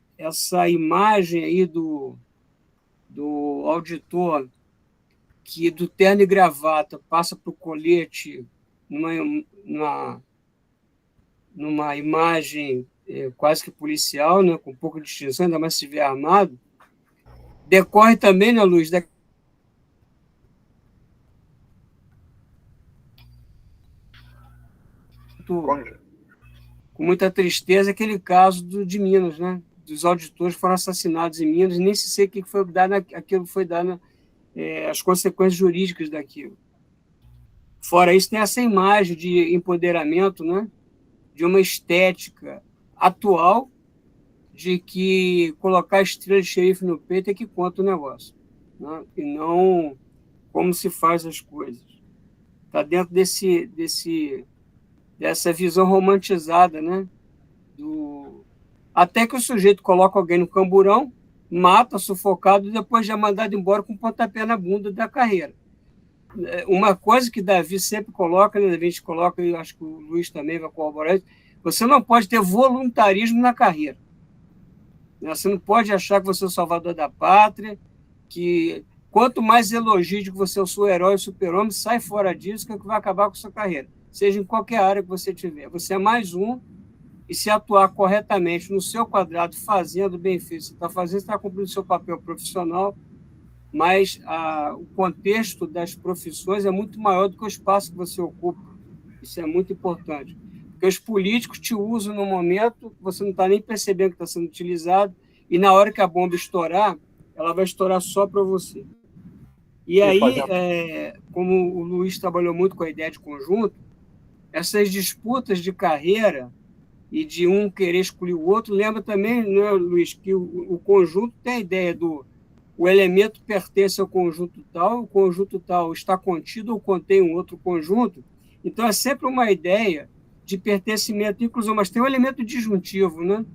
imagem aí do auditor que do terno e gravata passa para o colete numa imagem quase que policial, né, com um pouco de distinção, ainda mais se estiver armado, decorre também, né, Luiz, com muita tristeza, aquele caso de Minas, né, dos auditores que foram assassinados em Minas, nem se sei o que foi dado, aquilo foi dado, as consequências jurídicas daquilo. Fora isso, tem essa imagem de empoderamento, né, de uma estética atual de que colocar a estrela de xerife no peito é que conta o negócio, né? E não como se faz as coisas. Está dentro dessa visão romantizada, né? Até que o sujeito coloca alguém no camburão, mata, sufocado, e depois já é mandado embora com um pontapé na bunda da carreira. uma coisa que Davi sempre coloca, né, Davi, a gente coloca, e acho que o Luiz também vai corroborar isso, você não pode ter voluntarismo na carreira. Você não pode achar que você é o salvador da pátria, que quanto mais elogio de que você é o seu herói, o super-homem, sai fora disso, que é o que vai acabar com a sua carreira. Seja em qualquer área que você tiver. Você é mais um, e se atuar corretamente no seu quadrado, fazendo bem feito, você está cumprindo o seu papel profissional, mas o contexto das profissões é muito maior do que o espaço que você ocupa. Isso é muito importante. Porque os políticos te usam no momento, você não está nem percebendo que está sendo utilizado, e na hora que a bomba estourar, ela vai estourar só para você. E aí, como o Luiz trabalhou muito com a ideia de conjunto, essas disputas de carreira e de um querer excluir o outro, lembra também, né, Luiz, que o conjunto tem a ideia o elemento pertence ao conjunto tal, o conjunto tal está contido ou contém um outro conjunto. Então, é sempre uma ideia de pertencimento, inclusão, mas tem um elemento disjuntivo, né?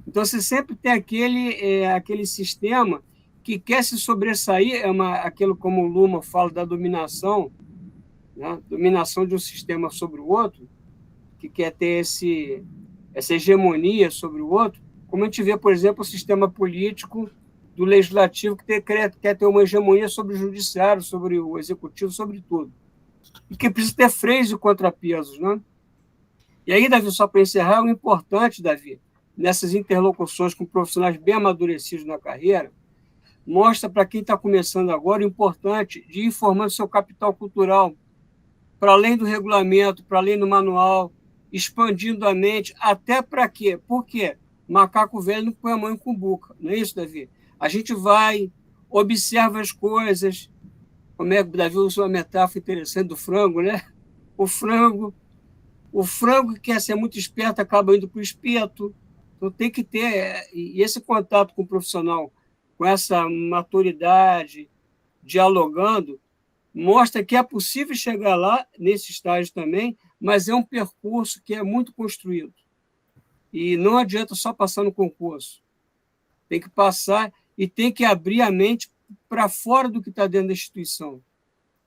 Então, você sempre tem aquele sistema que quer se sobressair, aquilo como o Luhmann fala da dominação, né? Dominação de um sistema sobre o outro, que quer ter essa hegemonia sobre o outro, como a gente vê, por exemplo, o sistema político do legislativo que quer ter uma hegemonia sobre o judiciário, sobre o executivo, sobre tudo. E que precisa ter freios e contrapesos, né? E aí, Davi, só para encerrar, o importante, Davi, nessas interlocuções com profissionais bem amadurecidos na carreira, mostra para quem está começando agora o importante de ir formando seu capital cultural, para além do regulamento, para além do manual, expandindo a mente, até para quê? Por quê? Macaco velho não põe a mão em cumbuca, não é isso, Davi? A gente vai, observa as coisas, como é que o Davi usou uma metáfora interessante do frango, né? O frango que quer ser muito esperto acaba indo para o espeto. Então tem que ter, e esse contato com o profissional, com essa maturidade, dialogando, mostra que é possível chegar lá, nesse estágio também, mas é um percurso que é muito construído. E não adianta só passar no concurso. Tem que passar e tem que abrir a mente para fora do que está dentro da instituição.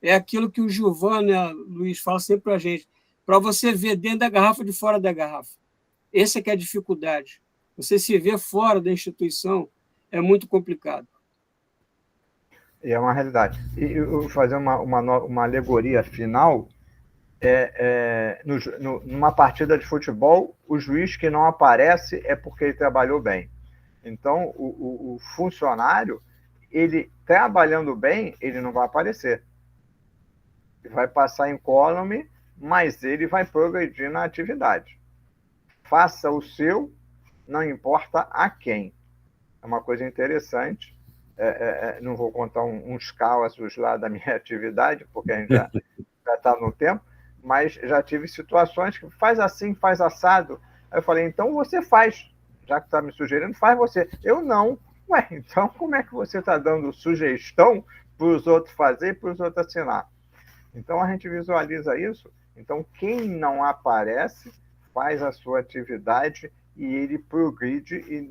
É aquilo que o Giovanni, Luiz, fala sempre para a gente, para você ver dentro da garrafa e de fora da garrafa. Essa que é a dificuldade. Você se ver fora da instituição é muito complicado. E é uma realidade. E eu vou fazer uma alegoria final. Numa partida de futebol, o juiz que não aparece é porque ele trabalhou bem. Então, o funcionário, ele trabalhando bem, ele não vai aparecer. Ele vai passar incólume, mas ele vai progredir na atividade. Faça o seu, não importa a quem. É uma coisa interessante. Não vou contar uns causos lá da minha atividade, porque a gente já está no tempo, mas já tive situações que faz assim, faz assado. Aí eu falei, então você faz. Já que está me sugerindo, faz você. Eu não. Ué, então como é que você está dando sugestão para os outros fazer e para os outros assinar? Então a gente visualiza isso. Então quem não aparece faz a sua atividade e ele progride e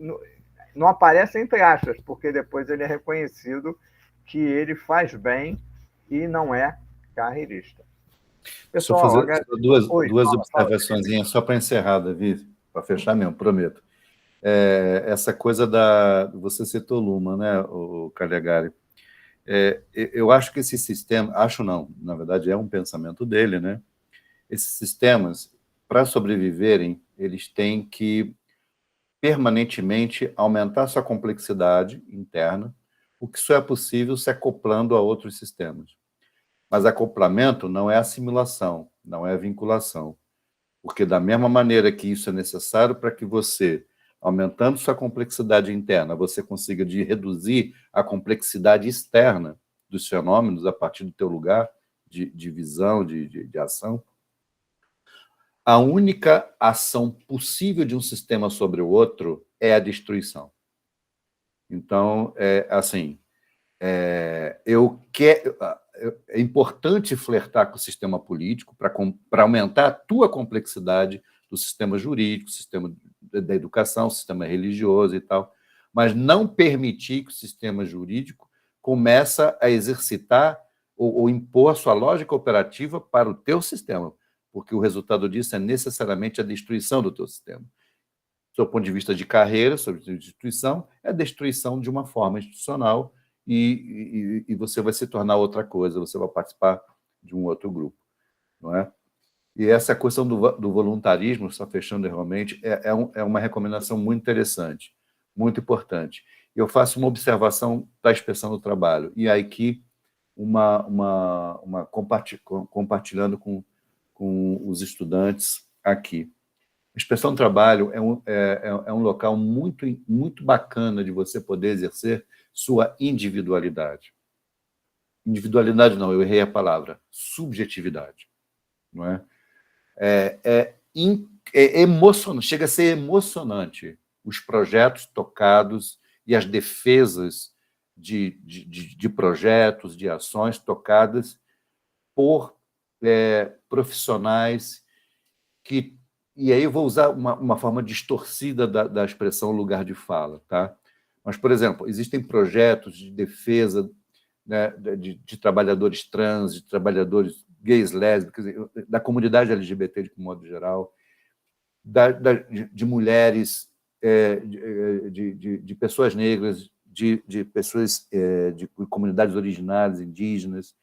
não aparece entre aspas, porque depois ele é reconhecido que ele faz bem e não é carreirista. Pessoal, só fazer duas observações só para encerrar, Davi, para fechar mesmo, prometo. Essa coisa você citou Luhmann, né, o Calegari. Eu acho que esse sistema, acho não, na verdade é um pensamento dele, né? Esses sistemas, para sobreviverem, eles têm que permanentemente aumentar sua complexidade interna, o que só é possível se acoplando a outros sistemas. Mas acoplamento não é assimilação, não é vinculação. Porque da mesma maneira que isso é necessário para que você, aumentando sua complexidade interna, você consiga reduzir a complexidade externa dos fenômenos a partir do teu lugar de visão, de ação, a única ação possível de um sistema sobre o outro é a destruição. Então, é importante flertar com o sistema político para aumentar a tua complexidade do sistema jurídico, sistema da educação, sistema religioso e tal, mas não permitir que o sistema jurídico comece a exercitar ou impor a sua lógica operativa para o teu sistema, porque o resultado disso é necessariamente a destruição do teu sistema. Do seu ponto de vista de carreira, sobre a instituição, é a destruição de uma forma institucional e você vai se tornar outra coisa, você vai participar de um outro grupo, não é? E essa questão do voluntarismo, só fechando realmente, é uma recomendação muito interessante, muito importante. Eu faço uma observação da inspeção do trabalho, e aí que compartilhando com os estudantes aqui. A inspeção do trabalho é um local muito, muito bacana de você poder exercer sua individualidade. Individualidade não, eu errei a palavra. Subjetividade. Não é? Emocionante, chega a ser emocionante os projetos tocados e as defesas de projetos, de ações tocadas por profissionais que... E aí eu vou usar uma forma distorcida da expressão lugar de fala, tá? Mas, por exemplo, existem projetos de defesa, né, de trabalhadores trans, de trabalhadores gays, lésbicas, da comunidade LGBT de modo geral, de mulheres, de pessoas negras, de pessoas de comunidades originárias, indígenas,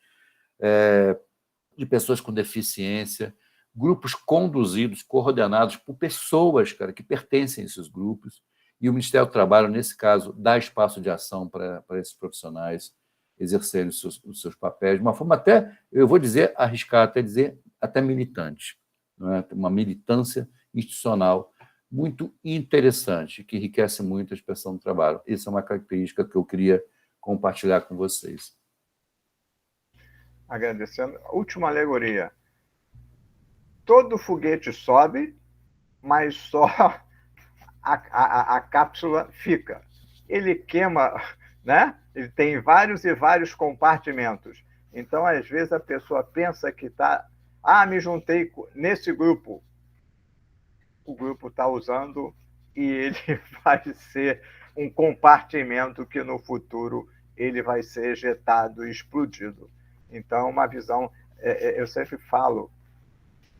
de pessoas com deficiência, grupos conduzidos, coordenados por pessoas, cara, que pertencem a esses grupos, e o Ministério do Trabalho, nesse caso, dá espaço de ação para esses profissionais exercerem os seus papéis de uma forma até, eu vou dizer, arriscar até dizer, até militante, não é? Uma militância institucional muito interessante, que enriquece muito a inspeção do trabalho. Essa é uma característica que eu queria compartilhar com vocês. Agradecendo. Última alegoria. Todo foguete sobe, mas só a cápsula fica. Ele queima, né? Ele tem vários e vários compartimentos. Então, às vezes, a pessoa pensa que está... me juntei nesse grupo. O grupo está usando e ele vai ser um compartimento que, no futuro, ele vai ser ejetado e explodido. Então, uma visão... eu sempre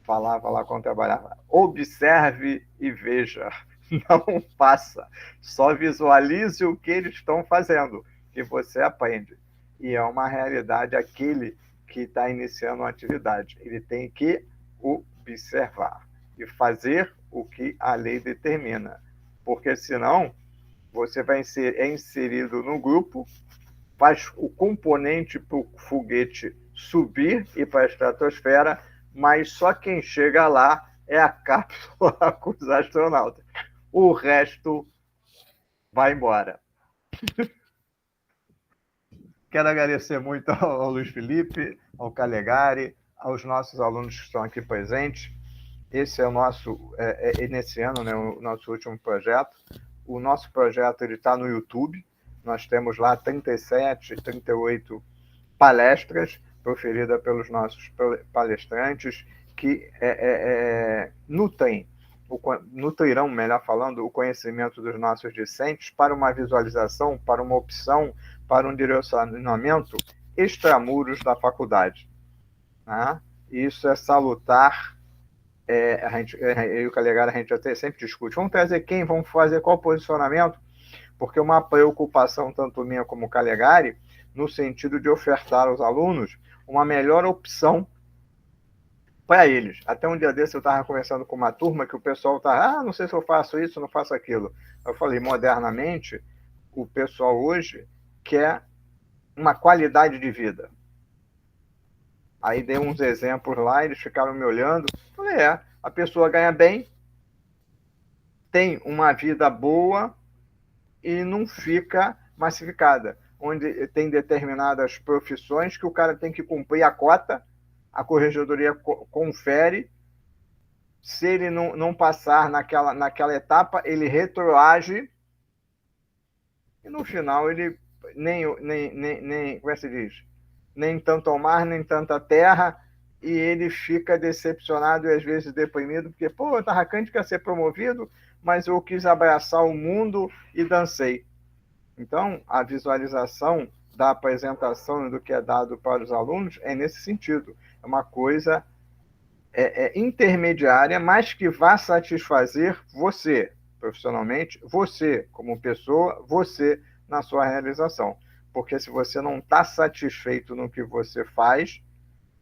falava lá quando trabalhava, observe e veja, não faça, só visualize o que eles estão fazendo, que você aprende. E é uma realidade aquele que está iniciando uma atividade. Ele tem que observar e fazer o que a lei determina, porque senão você vai ser inserido no grupo, faz o componente para o foguete subir e para a estratosfera, mas só quem chega lá é a cápsula com os astronautas. O resto vai embora. Quero agradecer muito ao Luiz Felipe, ao Calegari, aos nossos alunos que estão aqui presentes. Esse é o nosso, nesse ano, né, o nosso último projeto. O nosso projeto está no YouTube. Nós temos lá 37, 38 palestras proferidas pelos nossos palestrantes que nutrirão, melhor falando, o conhecimento dos nossos discentes para uma visualização, para uma opção, para um direcionamento extramuros da faculdade. Tá? Isso é salutar. Eu e o Calegari, a gente até sempre discute. Vamos trazer quem? Vamos fazer qual posicionamento? Porque uma preocupação, tanto minha como o Calegari, no sentido de ofertar aos alunos uma melhor opção para eles. Até um dia desse eu estava conversando com uma turma que o pessoal está, não sei se eu faço isso, não faço aquilo. Eu falei, modernamente, o pessoal hoje quer uma qualidade de vida. Aí dei uns exemplos lá, eles ficaram me olhando. Falei, a pessoa ganha bem, tem uma vida boa e não fica massificada. Onde tem determinadas profissões que o cara tem que cumprir a cota, a corregedoria confere, se ele não passar naquela etapa, ele retroage e no final ele como é que se diz? Nem tanto ao mar, nem tanta terra, e ele fica decepcionado e às vezes deprimido, porque, eu estava crente que ia ser promovido, mas eu quis abraçar o mundo e dancei. Então, a visualização da apresentação e do que é dado para os alunos é nesse sentido. É uma coisa intermediária, mas que vai satisfazer você, profissionalmente, você como pessoa, você na sua realização. Porque se você não está satisfeito no que você faz,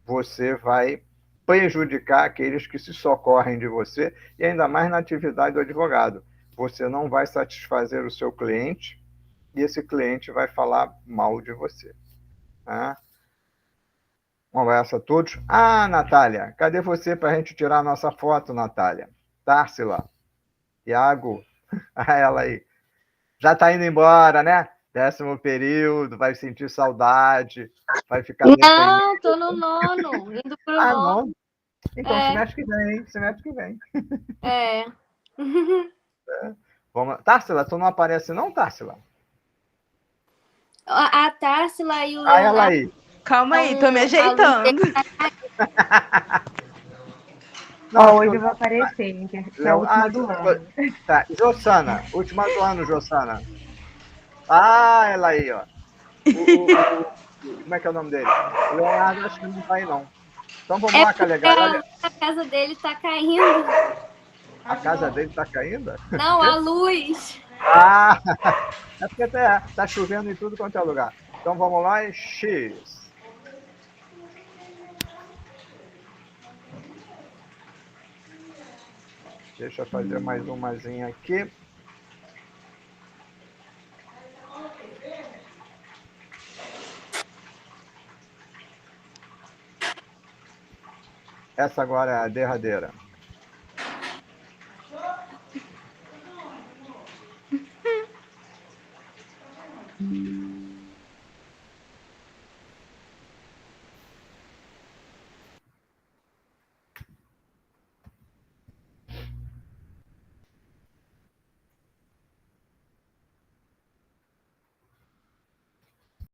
você vai prejudicar aqueles que se socorrem de você, e ainda mais na atividade do advogado. Você não vai satisfazer o seu cliente, e esse cliente vai falar mal de você. Tá? Um abraço a todos. Ah, Natália, cadê você para a gente tirar a nossa foto, Natália? Társila, Iago, ela aí. Já está indo embora, né? 10º período, vai sentir saudade, vai ficar... Não, tô no 9º, indo pro 9º. Não? Então, semestre que vem, semestre que vem. Vamos... Társila, tu não aparece não, Társila? A Társila e o Leonardo... ela aí. Calma aí, tô me ajeitando. Não, hoje eu vou aparecer, que é a última do ano. Tá, Jossana, última do ano, Jossana. Ela aí, ó. Como é que é o nome dele? O Leonardo acho que não vai, não. Então vamos lá, Calegari. A casa dele tá caindo. A casa dele tá caindo? Não, a luz. É porque tá chovendo em tudo quanto é lugar. Então vamos lá e X. Deixa eu fazer mais umazinha aqui. Essa agora é a derradeira.